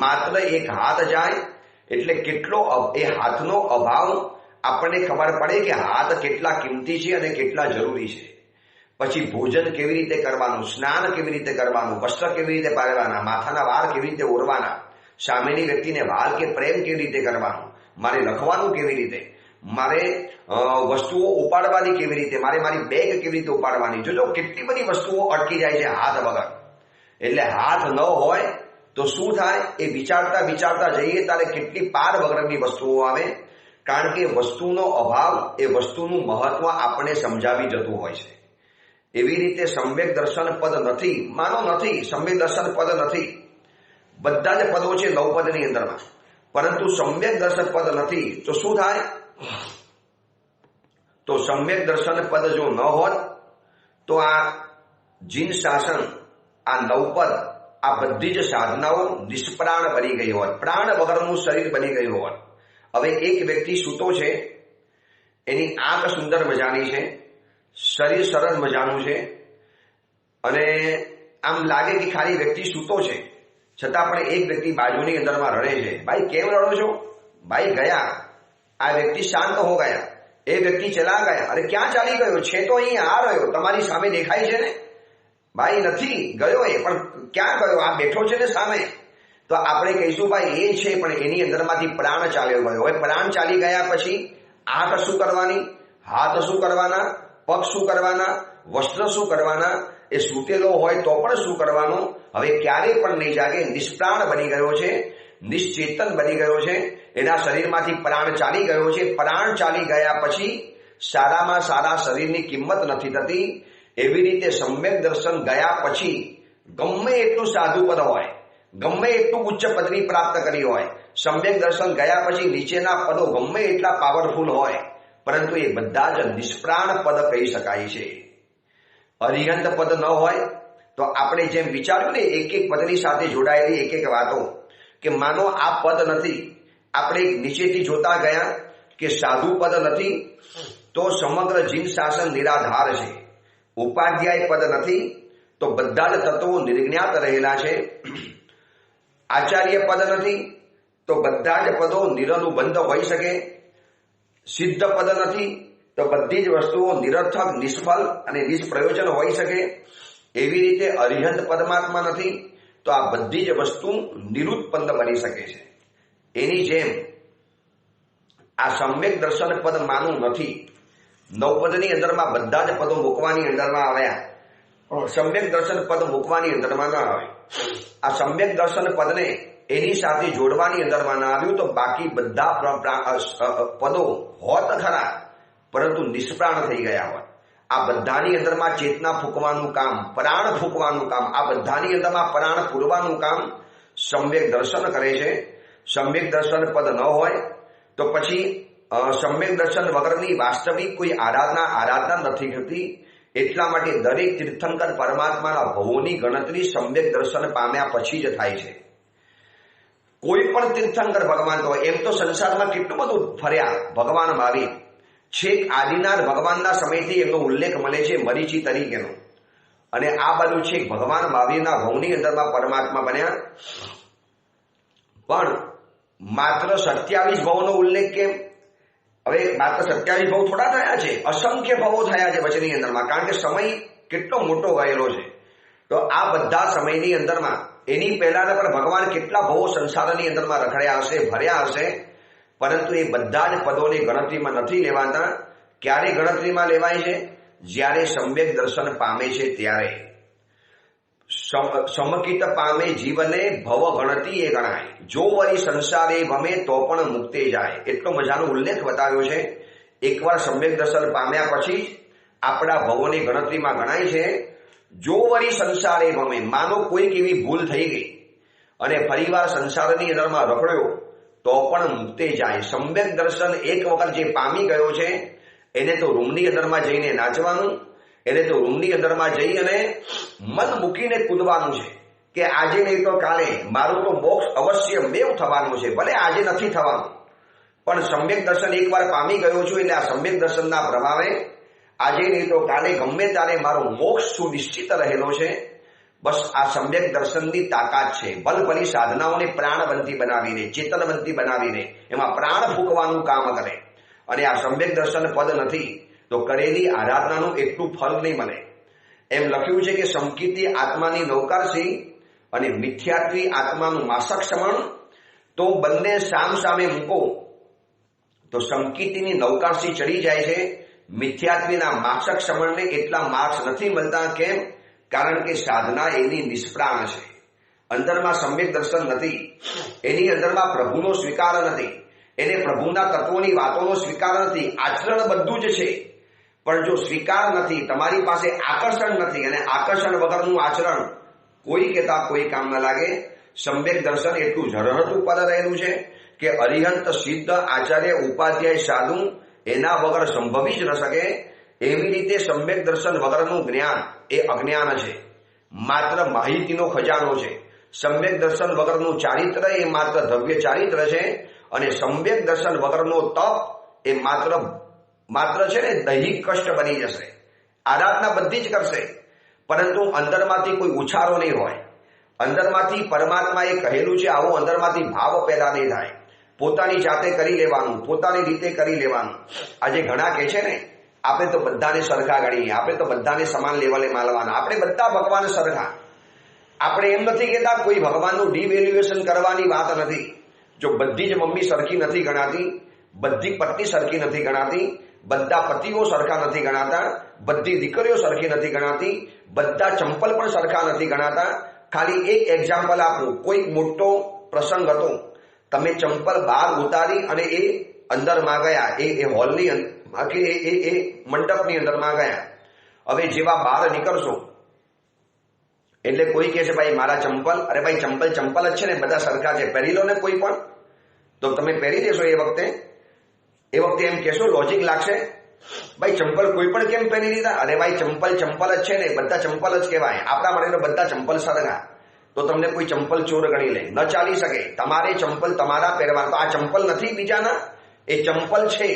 S1: માત્ર એક હાથ જાય એટલે કેટલો એ હાથનો અભાવ આપણને ખબર પડે કે હાથ કેટલા કિંમતી છે અને કેટલા જરૂરી છે. પછી ભોજન કેવી રીતે કરવાનું, સ્નાન કેવી રીતે કરવાનું, વસ્ત્ર કેવી રીતે પહેરવાના, માથાના વાળ કેવી રીતે ઓરવાના, સામેની વ્યક્તિને વાલ કે પ્રેમ કેવી રીતે કરવાનું, મારે લખવાનું કેવી રીતે, મારે વસ્તુઓ ઉપાડવાની કેવી રીતે, મારે મારી બેગ કેવી રીતે ઉપાડવાની. જોજો કેટલી બધી વસ્તુઓ અટકી જાય છે હાથ વગર. એટલે હાથ ન હોય તો શું થાય? એ વિચારતા જઈએ ત્યારે કેટલી પાર વગરની વસ્તુઓ આવે. કારણ કે વસ્તુનો અભાવ એ વસ્તુનું મહત્વ આપણને સમજાવી જતું હોય છે. એવી રીતે સમ્યક દર્શન પદ નથી, માનો નથી, સમ્યક દર્શન પદ નથી. બધા જ પદો છે 9 પદની અંદરમાં, પરંતુ સમ્યક દર્શન પદ નથી. તો શું થાય? તો સમ્યક દર્શન પદ જો ન હોત તો આ જીન શાસન, આ 9 પદ, આ બધી જ સાધનાઓ નિષ્પ્રાણ બની ગઈ હોત, પ્રાણ વગરનું શરીર બની ગયું હોત. હવે એક વ્યક્તિ સૂતો છે, એની આંખ સુંદર મજાની છે, શરીર સરસ મજાનું છે, અને આમ લાગે કે ખાલી વ્યક્તિ સૂતો છે, છતાં પણ એક વ્યક્તિ બાજુની અંદરમાં રડે છે, ભાઈ કેમ રડો છો? ભાઈ ગયા, આ વ્યક્તિ શાંત હો ગયા, એ વ્યક્તિ ચલા ગયા. અરે ક્યાં ચાલી ગયો? છે તો અહીં આ રહ્યો, તમારી સામે દેખાય છે ને. ભાઈ નથી ગયો એ, પણ ક્યાં ગયો? આ બેઠો છે ને સામે. તો આપણે કહીશું ભાઈ એ છે, પણ એની અંદરમાંથી પ્રાણ ચાલ્યો ગયો. હવે પ્રાણ ચાલી ગયા પછી આંખ શું કરવાની, હાથ શું કરવાના, પગ શું કરવાના, વસ્ત્ર શું કરવાના, એ સૂતેલો હોય તો પણ શું કરવાનું? હવે ક્યારે પણ નહીં જાગે, નિષ્પ્રાણ બની ગયો છે, નિશ્ચેતન બની ગયો છે, એના શરીરમાંથી પ્રાણ ચાલી ગયો છે. પ્રાણ ચાલી ગયા પછી સારામાં સારા શરીરની કિંમત નથી થતી. એવી રીતે સમ્યક દર્શન ગયા પછી ગમે એટલું સાધુ પદ હોય, ગમે એટલું ઉચ્ચ પદવી પ્રાપ્ત કરી હોય, સમ્યક દર્શન ગયા પછી નીચેના પદો ગમે એટલા પાવરફુલ હોય, પરંતુ એ બધા જ નિષ્પ્રાણ પદ કહી શકાય છે. અરિહંત પદ ન હોય તો આપણે જેમ વિચાર્યું ને, એક એક પદની સાથે જોડાયેલી એક એક વાતો, કે માનો આ પદ નથી, આપણે નીચેથી જોતા ગયા કે સાધુ પદ નથી તો સમગ્ર જીન શાસન નિરાધાર છે. ઉપાધ્યાય પદ નથી તો બધા જ તત્વો નિર્જ્ઞાત રહેલા છે. આચાર્ય પદ નથી તો બધા જ પદો નિરનુબંધ હોઈ શકે. સિદ્ધ પદ નથી તો બધી જ વસ્તુઓ નિરર્થક, નિષ્ફળ અને નિષ્પ્રયોજન હોઈ શકે. એવી રીતે અરિહંત પદમાત્મા નથી તો આ બધી જ વસ્તુ નિરુત્પન્ન બની શકે છે. એની જેમ આ સમ્યક દર્શન પદ માનું નથી. નવપદની અંદરમાં બધા જ પદો મૂકવાની અંદરમાં આવ્યા, સમ્યક દર્શન પદ મૂકવાની અંદરમાં ના આવે. આ સમ્યક દર્શન પદને એની સાથે જોડવાની અંદરમાં ના આવ્યું તો બાકી બધા પદો હોત ખરા, પરંતુ નિષ્પ્રાણ થઈ ગયા હોય. આ બધાની અંદરમાં ચેતના ફૂંકવાનું કામ, પ્રાણ ફૂંકવાનું કામ, આ બધાની અંદરમાં પ્રાણ પૂરવાનું કામ સમ્યક દર્શન કરે છે. સમ્યક દર્શન પદ ન હોય તો પછી સમ્યક દર્શન વગરની વાસ્તવિક કોઈ આરાધના નથી થતી. એટલા માટે દરેક તીર્થંકર પરમાત્માના ભવોની ગણતરી સમ્યક દર્શન પામ્યા પછી જ થાય છે. કોઈ પણ તીર્થંકર ભગવાન તો એમ તો સંસારમાં કેટલું બધું ફર્યા ભગવાન મહાવીર. છેક આદિનાથ ભગવાનના સમયથી એમનો ઉલ્લેખ મળે છે મરીચી તરીકેનો, અને આ બાજુ છેક ભગવાન મહાવીરના ભવની અંદરમાં પરમાત્મા બન્યા. પણ માત્ર 27 ભવનો ઉલ્લેખ કેમ? હવે માત્ર 27 ભવ થોડા થયા છે, અસંખ્ય ભવો થયા છે વચની અંદરમાં, કારણ કે સમય કેટલો મોટો ગયેલો છે. તો આ બધા સમયની અંદરમાં એની પહેલાના પણ ભગવાન કેટલા ભવો સંસારની અંદરમાં રખડ્યા હશે, ભર્યા હશે, પરંતુ એ બધા જ પદોને ગણતરીમાં નથી લેવાતા. ક્યારે ગણતરીમાં લેવાય છે? જ્યારે સમ્યક દર્શન પામે છે ત્યારે. સમકિત પામે જીવને ભવ ગણતી એ ગણાય, જો વળી સંસારે ભમે તો પણ મુક્તે જાય. એટલો મજાનો ઉલ્લેખ બતાવ્યો છે. એકવાર સમ્યક દર્શન પામ્યા પછી આપણા ભવોની ગણતરીમાં ગણાય છે. જો વળી સંસારે ભમે, માનો કોઈક એવી ભૂલ થઈ ગઈ અને ફરીવાર સંસારની અંદરમાં રખડ્યો તો પણ મુક્તે જાય. સમ્યક દર્શન એક વખત જે પામી ગયો છે એને તો રૂમની અંદરમાં જઈને નાચવાનું, એને તો રૂમની અંદરમાં જઈ અને મન મૂકીને કૂદવાનું છે કે આજે નહીં તો કાલે મારું તો મોક્ષ અવશ્ય મેવ થવાનું છે, ભલે આજે નથી થવાનું, પણ સમ્યક દર્શન એકવાર પામી ગયો છું એટલે આ સમ્યક દર્શનના પ્રભાવે આજે નહીં તો કાલે ગમે ત્યારે મારો મોક્ષ સુનિશ્ચિત રહેલો છે. બસ આ સમ્યક દર્શનની તાકાત છે. ભલભલી સાધનાઓને પ્રાણવંતી બનાવીને, ચેતનવંતી બનાવીને એમાં પ્રાણ ફૂંકવાનું કામ કરે. અને આ સમ્યક દર્શન પદ નથી તો કરેલી આરાધનાનું એટલું ફળ નહીં મળે. એમ લખ્યું છે કે સંકિતી આત્માની નૌકારસી અને મિથ્યાત્વી આત્માનું માસક સમણ, તો બંને સામ સામે મૂકો તો સંકિતીની નૌકારસી ચડી જાય છે. મિથ્યાત્વીના માસક સમણને એટલા માર્ક્સ નથી મળતા. કેમ? કારણ કે સાધના એની નિષ્પ્રાણ છે. અંદરમાં સમ્યક દર્શન નથી, એની અંદરમાં પ્રભુનો સ્વીકાર નથી, એને પ્રભુના તત્વોની વાતોનો સ્વીકાર નથી. આચરણ બધું જ છે, પણ જો સ્વીકાર નથી, તમારી પાસે આકર્ષણ નથી, અને આકર્ષણ વગરનું આચરણ કોઈ કહેતા કોઈ કામ ન લાગે. સમ્યક દર્શન એટલું ઝરહતું પદ રહેલું છે કે અરિહંત, સિદ્ધ, આચાર્ય, ઉપાધ્યાય, સાધુ એના વગર સંભવી જ ન શકે. એવી રીતે સમ્યક દર્શન વગરનું જ્ઞાન એ અજ્ઞાન છે, માત્ર માહિતીનો ખજાનો છે. સમ્યક દર્શન વગરનું ચારિત્ર એ માત્ર ધવ્ય ચારિત્ર છે, અને સમ્યક દર્શન વગરનો તપ એ માત્ર છે ને દૈહિક કષ્ટ બની જશે. આરાધના બધી જ કરશે, પરંતુ અંદરમાંથી કોઈ ઉછારો નહીં હોય. અંદરમાંથી પરમાત્માએ કહેલું છે આવો અંદરમાંથી ભાવ પેદા નહીં થાય. પોતાની જાતે કરી લેવાનું, પોતાની રીતે કરી લેવાનું. આજે ઘણા કહે છે ને આપણે તો બધાને સરખા ગણીએ, આપણે તો બધાને સમાન લેવલે માનવાના, આપણે બધા ભગવાન સરખા. આપણે એમ નથી કહેતા કોઈ ભગવાનનું ડિવેલ્યુએશન કરવાની વાત નથી. જો બધી જ મમ્મી સરખી નથી ગણાતી, બધી પત્ની સરખી નથી ગણાતી, બધા પતિઓ સરખા નથી ગણાતા, બધી દીકરીઓ સરખી નથી ગણાતી, બધા ચંપલ પણ સરખા નથી ગણાતા. ખાલી એક એક્ઝામ્પલ આપું. કોઈ મોટો પ્રસંગ હતો, તમે ચંપલ બહાર ઉતારી અને એ અંદરમાં ગયા, એ હોલની એ મંડપની અંદરમાં ગયા. હવે જેવા બહાર નીકળશો એટલે કોઈ કહે છે ભાઈ મારા ચંપલ, અરે ભાઈ ચંપલ ચંપલ જ છે ને, બધા સરખા છે, પહેરી લો ને કોઈ પણ. તો તમે પહેરી દેશો એ વખતે એમ કહેશો, લોજિક લાગશે, ભાઈ ચંપલ કોઈ પણ કેમ પહેરી લીધા? અરે ભાઈ ચંપલ ચંપલ જ છે ને, બધા ચંપલ જ કહેવાય, આપણા માટે તો બધા ચંપલ સરખા. તો તમને કોઈ ચંપલ ચોર ગણી લે, ન ચાલી શકે. તમારે ચંપલ તમારા પહેરવા, તો આ ચંપલ નથી બીજાના, એ ચંપલ છે.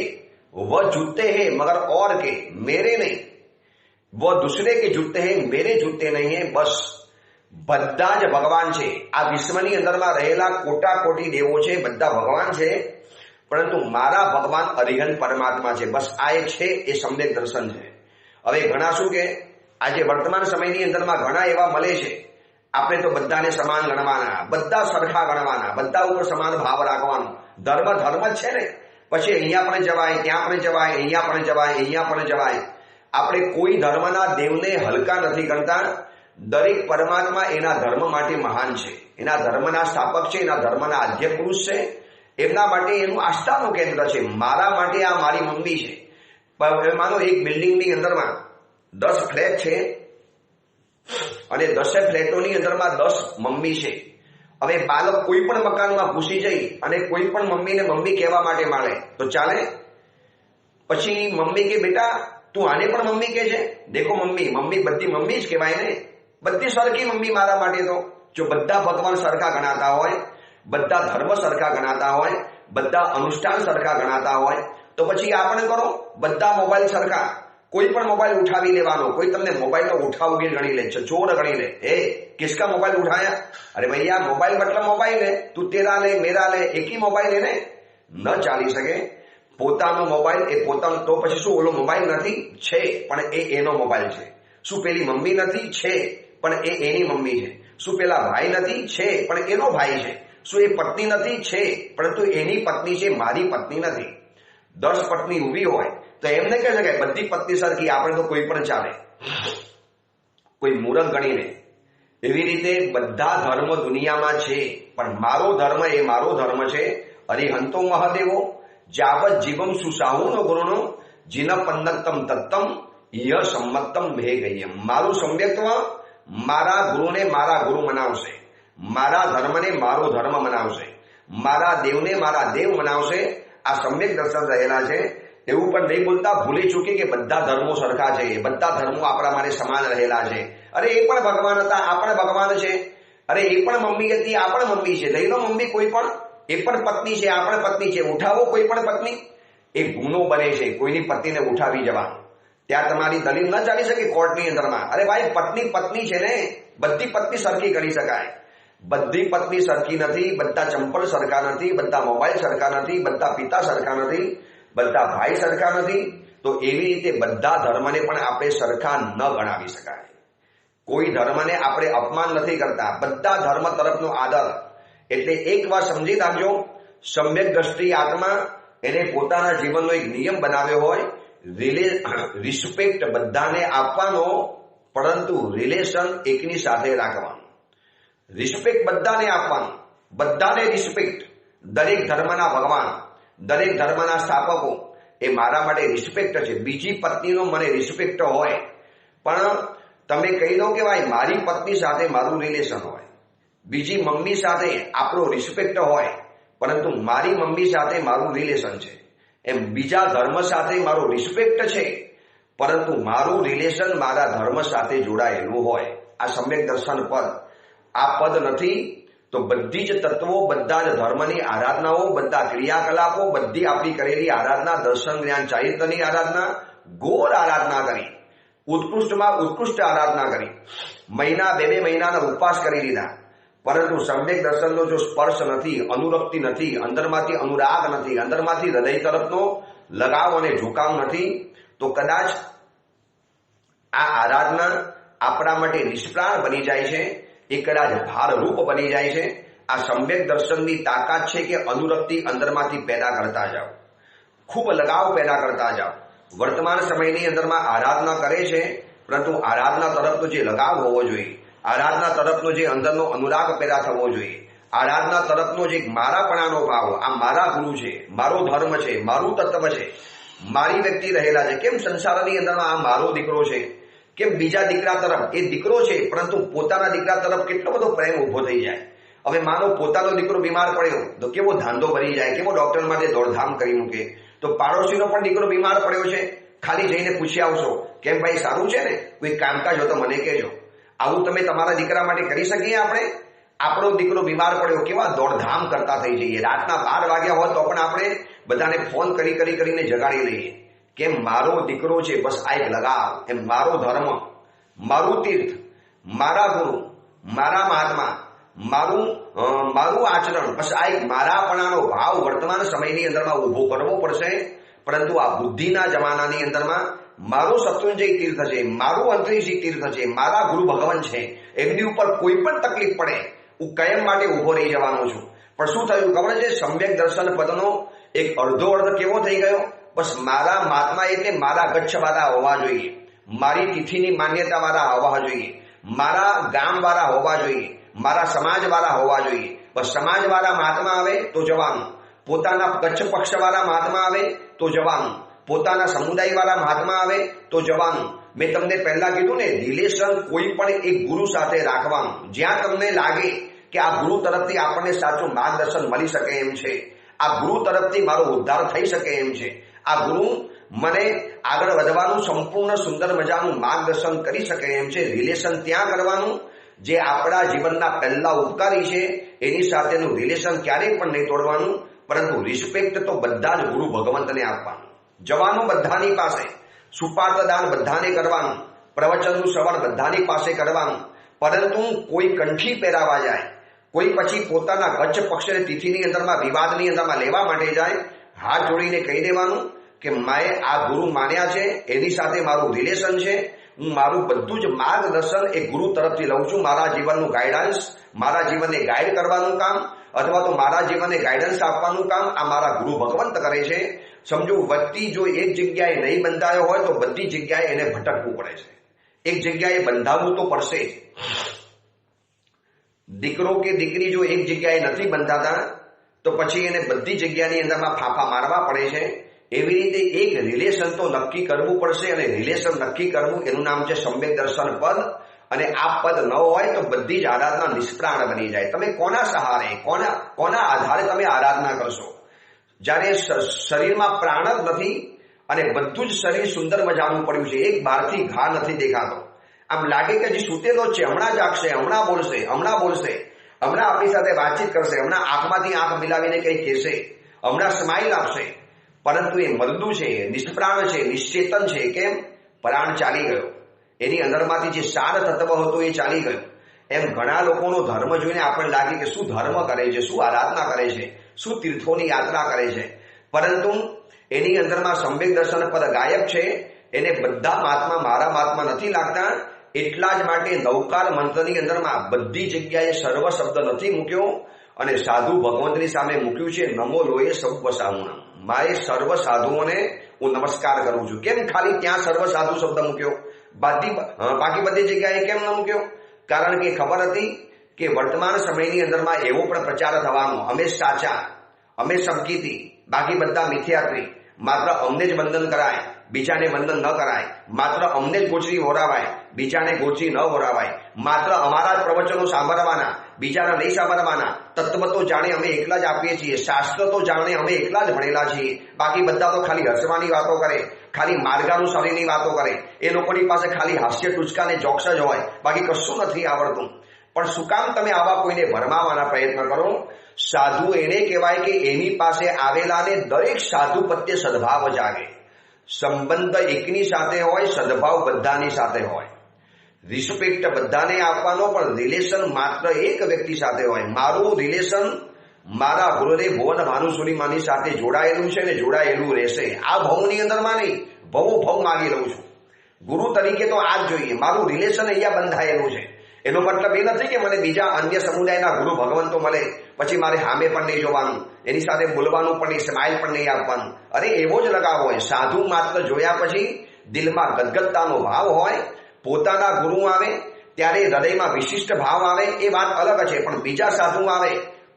S1: वह जूते हैं मगर और के, मेरे नहीं. वह दूसरे के जूते हैं, मेरे जूते नहीं है. बस બધા જ ભગવાન છે. આ વિશ્વની અંદરમાં રહેલા કોટા કોટી દેવો છે, બધા ભગવાન છે, પરંતુ મારા ભગવાન અરિહંત પરમાત્મા છે. બસ આ એક છે, એ સમ્યક દર્શન છે. હવે ઘણા શું કે આજે વર્તમાન સમયની અંદરમાં ઘણા એવા મળે છે, આપણે તો બધાને સમાન ગણવાના, બધા સરખા ગણવાના, બધા ઉપર સમાન ભાવ રાખવાનો. ધર્મ ધર્મ જ છે ને, પછી અહીંયા પણ જવાય, ત્યાં પણ જવાય, અહીંયા પણ જવાય, અહીંયા પણ જવાય. આપણે કોઈ ધર્મના દેવને હલકા નથી કરતા. દરેક પરમાત્મા એના ધર્મ માટે મહાન છે, એના ધર્મના સ્થાપક છે, એના ધર્મના આદ્ય પુરુષ છે. એમના માટે એનું આસ્થાનું કેન્દ્ર છે. મારા માટે આ મારી મમ્મી છે. માનો એક બિલ્ડિંગની અંદરમાં 10 ફ્લેટ છે અને 10 ફ્લેટોની અંદરમાં 10 મમ્મી છે. હવે બાળક કોઈ પણ મકાનમાં ઘૂસી જઈ અને કોઈ પણ મમ્મીને મમ્મી કહેવા માટે માંડે તો ચાલે? પછી મમ્મી કે બેટા તું આને પણ મમ્મી કહે છે? દેખો મમ્મી મમ્મી બધી મમ્મી જ કહેવાય ને, બધી સરખી મમ્મી મારા માટે. તો જો બધા ભગવાન સરખા ગણાતા હોય, બધા ધર્મ સરખા ગણાતા હોય, બધા અનુષ્ઠાન સરખા ગણાતા હોય, તો પછી આપણે કરો બધા મોબાઈલ સરખા. કોઈ પણ મોબાઈલ ઉઠાવી લેવાનો. કોઈ તમને મોબાઈલનો ઉઠાવગીર ગણી લે, ચોર ગણી લે, એ કિસકા મોબાઈલ ઉઠાયા? અરે ભૈયા મોબાઈલ મતલબ મોબાઈલ है, તું तेरा ले मेरा ले, एक ही मोबाइल है ने. ન ચાલી શકે. પોતાનો મોબાઈલ એ પોતાનો, તો પછી શું ઓલો મોબાઈલ નથી? છે પણ એ એનો મોબાઈલ છે. શું પેલી મમ્મી નથી? છે પણ એ એની મમ્મી છે. શું પેલા ભાઈ નથી? છે પણ એનો ભાઈ છે. શું એ પત્ની નથી? છે પરંતુ એની પત્ની છે, મારી પત્ની નથી. 10 પત્ની ઊભી હોય તો એમને કહી શકાય બધી પત્ની સરખી, આપણે તો કોઈ પણ ચાલે, કોઈ મૂરખ ગણીને. એવી રીતે બધા ધર્મ દુનિયામાં છે, પણ મારો ધર્મ એ મારો ધર્મ છે. અરિહંતો મહાદેવો જાવત જીવમ સુસાહુનો ગુરુનો જીન પન્નતમ તત્તમ ય સંમતમ ભે ગયમ. મારું સમ્યક્ત્વ મારા ગુરુને મારા ગુરુ મનાવશે, મારા ધર્મને મારો ધર્મ મનાવશે, મારા દેવને મારા દેવ મનાવશે. આ સમ્યક દર્શન રહેલા છે. એવું પણ નહીં બોલતા ભૂલી ચૂકી કે બધા ધર્મો સરખા છે, બધા ધર્મો આપણા માટે સમાન રહેલા છે. અરે એ પણ ભગવાન હતા, આ પણ ભગવાન છે. અરે એ પણ મમ્મી હતી, આ પણ મમ્મી છે. લઈ લો મમ્મી કોઈ પણ, એ પણ પત્ની છે, આ પણ પત્ની છે. ઉઠાવો કોઈ પણ પત્ની. એ ગુનો બને છે કોઈની પત્નીને ઉઠાવી જવાનો. ત્યાં તમારી દલીલ ન ચાલી શકે કોર્ટની અંદરમાં. અરે ભાઈ પત્ની પત્ની છે ને, બધી પત્ની સરખી કરી શકાય. બધી પત્ની સરખી નથી, બધા ચંપલ સરખા નથી, બધા મોબાઈલ સરખા નથી, બધા પિતા સરખા નથી, બધા ભાઈ સરખા નથી. તો એવી રીતે બધા ધર્મને પણ આપણે સરખા ન ગણાવી શકાય. કોઈ ધર્મને આપણે અપમાન નથી કરતા, બધા ધર્મ તરફનો આદર. એટલે એક વાર સમજી રાખજો, સમ્યક દ્રષ્ટિ આત્મા એને પોતાના જીવનનો એક નિયમ બનાવ્યો હોય, રિસ્પેક્ટ બધાને આપવાનો, પરંતુ રિલેશન એકની સાથે રાખવાનું. રિસ્પેક્ટ બધાને આપવાનું, બધાને રિસ્પેક્ટ. દરેક ધર્મના ભગવાન, દરેક ધર્મના સ્થાપકો એ મારા માટે રિસ્પેક્ટ છે. બીજી પત્નીનો મને રિસ્પેક્ટ હોય, પણ તમે કહી દો કે ભાઈ મારી પત્ની સાથે મારું રિલેશન હોય, બીજી મમ્મી સાથે આપણો રિસ્પેક્ટ હોય, પરંતુ મારી મમ્મી સાથે મારું રિલેશન છે. એમ બીજા ધર્મ સાથે મારો રિસ્પેક્ટ છે, પરંતુ મારું રિલેશન મારા ધર્મ સાથે જોડાયેલું હોય. આ સમ્યક દર્શન પદ. આ પદ નથી તો બધી જ તત્વો, બધા જ ધર્મની આરાધનાઓ, બધા ક્રિયાકલાપો, બધી આપણી કરેલી આરાધના, દર્શન જ્ઞાન ચારિત્રની આરાધના, ઘોર આરાધના કરી, ઉત્કૃષ્ટમાં ઉત્કૃષ્ટ આરાધના કરી, મહિના 2 મહિનાના ઉપવાસ કરી લીધા, પરંતુ સમ્યક દર્શનનો જો સ્પર્શ નથી, અનુરક્તિ નથી, અંદરમાંથી અનુરાગ નથી, અંદરમાંથી હૃદય તરફનો લગાવ અને ઝુકાવ નથી, તો કદાચ આ આરાધના આપણા માટે નિષ્પ્રાણ બની જાય છે, એ કદાચ ભારરૂપ બની જાય છે. આ સમ્યક દર્શનની તાકાત છે કે અનુરક્તિ અંદરમાંથી પેદા કરતા જાઓ, ખૂબ લગાવ પેદા કરતા જાઓ. વર્તમાન સમયની અંદરમાં આરાધના કરે છે, પરંતુ આરાધના તરફનો જે લગાવ હોવો જોઈએ, આરાધના તરફનો જે અંદરનો અનુરાગ પેદા થવો જોઈએ, આરાધના તરફનો જે મારાપણાનો ભાવ, આ મારા ગુરુ છે, મારો ધર્મ છે, મારું તત્વ છે, મારી વ્યક્તિ રહેલા છે. કેમ સંસારની અંદરમાં આ મારો દીકરો છે, કેમ બીજા દીકરા તરફ, એ દીકરો છે પરંતુ પોતાના દીકરા તરફ કેટલો બધો પ્રેમ ઉભો થઈ જાય. હવે માનો પોતાનો દીકરો બીમાર પડ્યો તો કેવો ધાંધો ભરી જાય, કેવો ડોક્ટર માટે દોડધામ કરી મૂકે. તો પાડોશીનો પણ દીકરો બીમાર પડ્યો છે, ખાલી જઈને પૂછી આવશો, કેમ ભાઈ સારું છે ને, કોઈ કામકાજ હોય તો મને કહેજો. આવું તમે તમારા દીકરા માટે કરી શકીએ આપણે? આપણો દીકરો બીમાર પડ્યો, કેવા દોડધામ કરતા થઈ જઈએ. રાતના 12 વાગ્યા હોય તો પણ આપણે બધાને ફોન કરીને જગાડી લઈએ. કેમ? મારો દીકરો છે, બસ આ એક લગાવ. એમ મારો ધર્મ, મારું તીર્થ, મારા ગુરુ, મારા મહાત્મા, મારું આચરણ, બસ આ એક મારાપણાનો ભાવ વર્તમાન સમયની અંદરમાં ઉભો કરવો પડશે. પરંતુ આ બુદ્ધિના જમાનાની અંદરમાં મારું શત્રુંજય તીર્થ છે, મારું અંતરીશી તીર્થ છે, મારા ગુરુ ભગવાન છે, એમની ઉપર કોઈ પણ તકલીફ પડે હું કાયમ માટે ઉભો રહી જવાનો છું. પણ શું થયું ખબર છે? સમ્યક દર્શન પદનો એક અડધો અર્થ કેવો થઈ ગયો? બસ મારા મહાત્મા એટલે મારા ગચ્છવાળા હોવા જોઈએ, મારી તિથિની માન્યતાવાળા હોવા જોઈએ, મારા ગામવાળા હોવા જોઈએ, મારા સમાજવાળા હોવા જોઈએ. બસ સમાજવાળા મહાત્મા આવે તો જવાનું, પોતાના કચ્છ પક્ષવાળા મહાત્મા આવે તો જવાનું, પોતાના સમુદાયવાળા મહાત્મા આવે તો જવાનું. મેં તમને પહેલા કીધું ને, રિલેશન કોઈ પણ એક ગુરુ સાથે રાખવાનું. જ્યાં તમને લાગે કે આ ગુરુ તરફથી આપણને સાચું માર્ગદર્શન મળી શકે એમ છે, આ ગુરુ તરફથી મારો ઉદ્ધાર થઈ શકે એમ છે, આ ગુરુ મને આગળ વધવાનું સંપૂર્ણ સુંદર મજાનું માર્ગદર્શન કરી શકે એમ છે, રિલેશન ત્યાં કરવાનું જે આપણા જીવનના પહેલા ઉપકારી છે. એની સાથેનું રિલેશન ક્યારેય પણ નહીં તોડવાનું, પરંતુ રિસ્પેક્ટ તો બધા જ ગુરુ ભગવંતને આપવાનું. જવાનું બધાની પાસે, સુપાર્થ દાન બધાને કરવાનું, પ્રવચનનું શ્રવણ બધાની પાસે કરવાનું. પરંતુ કોઈ કંઠી પહેરાવા જાય, કોઈ પછી પોતાના ગચ્છ પક્ષને તિથિની અંદરમાં વિવાદની અંદરમાં લેવા માટે જાય, હાથ જોડીને કહી દેવાનું કે મેં આ ગુરુ માન્યા છે, એની સાથે મારું રિલેશન છે, હું મારું બધું જ માર્ગદર્શન એ ગુરુ તરફથી લઉં છું. મારા જીવનનું ગાઈડન્સ, મારા જીવનને ગાઈડ કરવાનું કામ અથવા તો મારા જીવનને ગાઈડન્સ આપવાનું કામ આ મારા ગુરુ ભગવંત કરે છે. સમજો, વ્યક્તિ જો એક જગ્યાએ નહીં બંધાયો હોય તો બધી જગ્યાએ એને ભટકવું પડે છે. એક જગ્યાએ બંધાવવું તો પડશે જ. દીકરો કે દીકરી જો એક જગ્યાએ નથી બંધાતા તો પછી એને બધી જગ્યાની અંદરમાં ફાંફા મારવા પડે છે. એવી રીતે એક રિલેશન તો નક્કી કરવું પડશે, અને રિલેશન નક્કી કરવું એનું નામ છે સમ્યક દર્શન પદ. અને આ પદ ન હોય તો બધી જ આરાધના નિષ્પ્રાણ બની જાય. તમે કોના સહારે, કોના આધારે તમે આરાધના કરશો? જ્યારે શરીરમાં પ્રાણ જ નથી અને બધું જ શરીર સુંદર મજાનું પડ્યું છે, એક બહારથી ઘા નથી દેખાતો, આમ લાગે કે હજી સૂતેલો જ છે, હમણાં જાગશે, હમણાં બોલશે, હમણાં આપણી સાથે વાતચીત કરશે, હમણાં આંખમાંથી આંખ મિલાવીને કંઈ કહેશે, હમણાં સ્માઇલ આપશે. પરંતુ એ મરદું છે, નિષ્પ્રાણ છે, નિશ્ચેતન છે. કેમ? પ્રાણ ચાલી ગયો, એની અંદરમાંથી જે સાર તત્વ હતું એ ચાલી ગયું. એમ ઘણા લોકોનો ધર્મ જોઈને આપણને લાગે કે શું ધર્મ કરે છે, શું આરાધના કરે છે, શું તીર્થોની યાત્રા કરે છે, પરંતુ એની અંદરમાં સમ્યક દર્શન પદ ગાયબ છે. એને બધા મહાત્મા મારા મહાત્મા નથી લાગતા. એટલા જ માટે નવકાર મંત્રની અંદરમાં બધી જગ્યાએ સર્વ શબ્દ નથી મૂક્યો અને સાધુ ભગવંતની સામે મૂક્યું છે નમો લોએ સર્વ સાધુના. મારે સર્વ સાધુઓને હું નમસ્કાર કરું છું. કેમ ખાલી ત્યાં સર્વ સાધુ શબ્દ મૂક્યો, બાકી બધી જગ્યાએ કેમ ન મૂક્યો? કારણ કે ખબર હતી કે વર્તમાન સમયની અંદરમાં એવો પણ પ્રચાર થવાનો, અમે સાચા, અમે સમકીતી, બાકી બધા મિથ્યાત્રી, માત્ર અમને જ બંધન કરાય, બીજાને બંધન ન કરાય, માત્ર અમને જ ગોચરી હોરાવાય, બીજાને ગોચરી ન હોરાવાય, માત્ર અમારા જ પ્રવચનો સાંભળવાના, બીજાના નહીં સાંભળવાના, તત્વ તો જાણે અમે એકલા જ આપીએ છીએ, શાસ્ત્ર તો જાણે અમે એકલા જ ભણેલા છીએ, બાકી બધા તો ખાલી હસવાની વાતો કરે, ખાલી માર્ગાનુસારીની વાતો કરે. એ લોકોની પાસે ખાલી હાસ્ય ટૂચકાને જોક્સ જ હોય, બાકી કશું નથી આવડતું. પણ શું કામ તમે આવા કોઈને ભરમાવાના પ્રયત્ન કરો? સાધુ એને કહેવાય કે એની પાસે આવેલાને દરેક સાધુ પ્રત્યે સદભાવ જાગે. સંબંધ એકની સાથે હોય, સદભાવ બધાની સાથે હોય. રિસ્પેક્ટ બધાને આપવાનો, પણ રિલેશન માત્ર એક વ્યક્તિ સાથે હોય. મારું રિલેશન મારા ગુરુદેવ ભુવન ભાનુસુરી માની સાથે જોડાયેલું છે ને જોડાયેલું રહેશે. આ ભવની અંદરમાં નહીં, ભવો ભવ માગી લઉં છું. ગુરુ તરીકે તો આ જ જોઈએ. મારું રિલેશન અહીંયા બંધાયેલું છે. એનો મતલબ એ નથી કે મને બીજા અન્ય સમુદાયના ગુરુ ભગવંતો મળે પછી મારે સામે પણ નહીં જોવાનું, એની સાથે બોલવાનું પણ નહીં, સ્માઇલ પણ નહીં આપવાનું. અરે એવો જ લગાવ હોય. સાધુ માત્ર જોયા પછી દિલમાં ગદગદતાનો ભાવ હોય. પોતાના ગુરુ આવે ત્યારે હૃદયમાં વિશિષ્ટ ભાવ આવે, એ વાત અલગ છે. પણ બીજા સાધુ આવે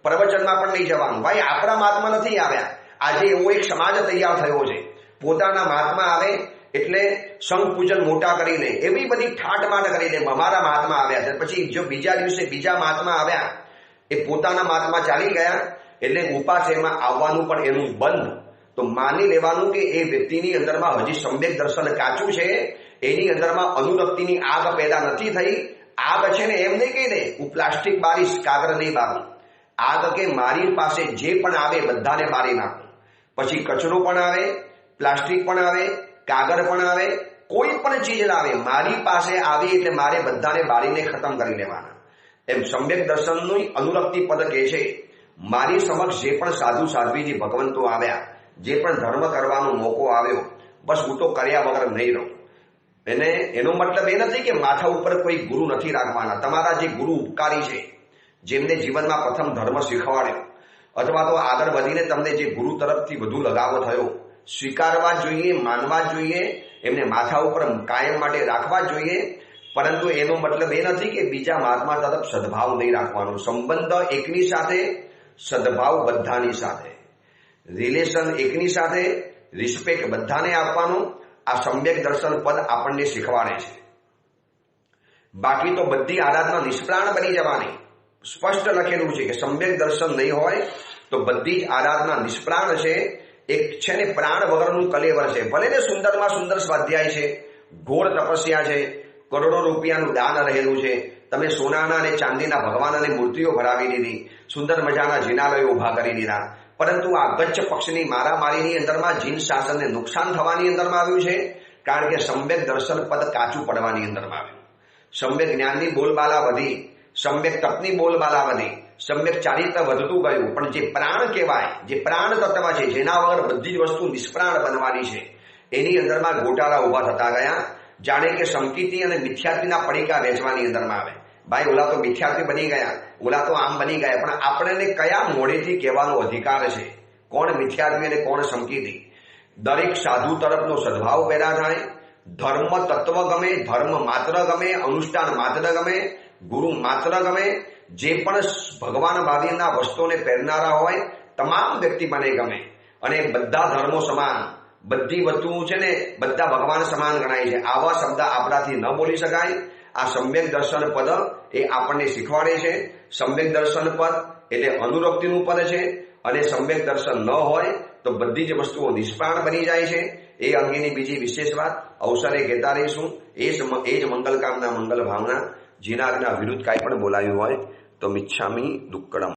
S1: પ્રવચનમાં પણ નહીં જવાનું. ભાઈ આપણા મહાત્મા નથી આવ્યા. આજે એવો એક સમાજ તૈયાર થયો છે. પોતાના મહાત્મા આવે એટલે સંઘ પૂજન મોટા કરી લે, એવી બધી ઠાઠમાટ કરી લે. અમારા મહાત્મા આવ્યા છે, પછી જો બીજા દિવસે બીજા મહાત્મા આવ્યા, એ પોતાના મહાત્મા ચાલી ગયા એટલે ઉપાશ્રયમાં આવવાનું પણ એનું બંધ. તો માની લેવાનું કે એ વ્યક્તિની અંદરમાં હજી સમ્યક દર્શન કાચું છે. એની અંદરમાં અનુરક્તિની આગ પેદા નથી થઈ. આગ છે ને એમ નહીં કહી દે હું પ્લાસ્ટિક બારીશ, કાગળ નહીં બારું. આગ કે મારી પાસે જે પણ આવે બધાને બારી નાખું. પછી કચરો પણ આવે, પ્લાસ્ટિક પણ આવે, કાગળ પણ આવે, કોઈ પણ ચીજ લાવે, મારી પાસે આવી એટલે મારે બધાને બારીને ખતમ કરી લેવાના. એમ સમ્યક દર્શનનું અનુરક્તિ પદ કહે છે. મારી સમક્ષ જે પણ સાધુ સાધ્વીજી ભગવંતો આવ્યા, જે પણ ધર્મ કરવાનો મોકો આવ્યો, બસ હું તો કર્યા વગર નહીં રહું. એનો મતલબ એ નથી કે માથા ઉપર કોઈ ગુરુ નથી રાખવાના. તમારા જે ગુરુ ઉપકારી છે, જેમને જીવનમાં પ્રથમ ધર્મ શીખવાડ્યો, અથવા તો આગળ વધીને તમને જે ગુરુ તરફથી વધુ લગાવ થયો, સ્વીકારવા જોઈએ, માનવા જોઈએ, એમને માથા ઉપર કાયમ માટે રાખવા જોઈએ. પરંતુ એનો મતલબ એ નથી કે બીજા મહાત્મા તરફ સદભાવ નહીં રાખવાનો. સંબંધ એકની સાથે, સદભાવ બધાની સાથે, રિલેશન એકની સાથે, રિસ્પેક્ટ બધાને આપવાનું. આ સમ્યક દર્શન પદ આપણને શીખવાડે છે. બાકી તો બધી આરાધના નિષ્પ્રાણ બની જવાની. સ્પષ્ટ લખેલું છે કે સમ્યક દર્શન નહીં હોય તો બધી જ આરાધના નિષ્પ્રાણ છે. એક છે ને પ્રાણ વગરનું કલેવર છે. ભલે ને સુંદરમાં સુંદર સ્વાધ્યાય છે, ઘોર તપસ્યા છે, કરોડો રૂપિયાનું દાન રહેલું છે, તમે સોનાના અને ચાંદીના ભગવાન અને મૂર્તિઓ ભરાવી દીધી, સુંદર મજાના જિનાલયો ઉભા કરી દીધા, પરંતુ આ ગચ્છ પક્ષની મારામારીની અંદરમાં જીન શાસનને નુકસાન થવાની અંદરમાં આવ્યું છે. કારણ કે સમ્યક દર્શન પદ કાચું પડવાની અંદરમાં આવ્યું. સમ્યક જ્ઞાનની બોલબાલા વધી, સમ્યક તપની બોલબાલા વધી, સમ્યક ચારિત્ર વધતું ગયું. પણ જે પ્રાણ કહેવાય, જે પ્રાણ તત્વ છે, જેના વગર બધી જ વસ્તુ નિષ્પ્રાણ બનવાની છે, એની અંદરમાં ગોટાળા ઉભા થતા ગયા. જાણે કે સંકિતિ અને મિથ્યાત્વીના પડીકા વેચવાની અંદરમાં આવે. ભાઈ ઓલા તો મિથ્યાત્વી બની ગયા, ઓલા તો આમ બની ગયા. પણ આપણને કયા મોઢેથી કહેવાનો અધિકાર છે કોણ મિથ્યાત્વી અને કોણ સંકિતિ? દરેક સાધુ તરફનો સદભાવ પેદા થાય. ધર્મ તત્વ ગમે, ધર્મ માત્ર ગમે, અનુષ્ઠાન માત્ર ગમે, ગુરુ માત્ર ગમે. જે પણ ભગવાન ભાવિના વસ્તુને પહેરનારા હોય તમામ વ્યક્તિ મને ગમે. અને બધા ધર્મો સમાન, બધી વસ્તુઓ છે ને બધા ભગવાન સમાન ગણાય છે. આવા શબ્દ આપણાથી ન બોલી શકાય. આ સમ્યક દર્શન પદ એ આપણને શીખવાડે છે. સમ્યક દર્શન પદ એટલે અનુરક્તિનું પદ છે. અને સમ્યક દર્શન ન હોય તો બધી જ વસ્તુઓ નિષ્પ્રાણ બની જાય છે. એ અંગેની બીજી વિશેષ વાત અવસરે કહેતા રહીશું. એ જ મંગલ કામના મંગલ ભાવના. જેના વિરુદ્ધ કાંઈ પણ બોલાયું હોય તો મિચ્છામી દુક્કડમ.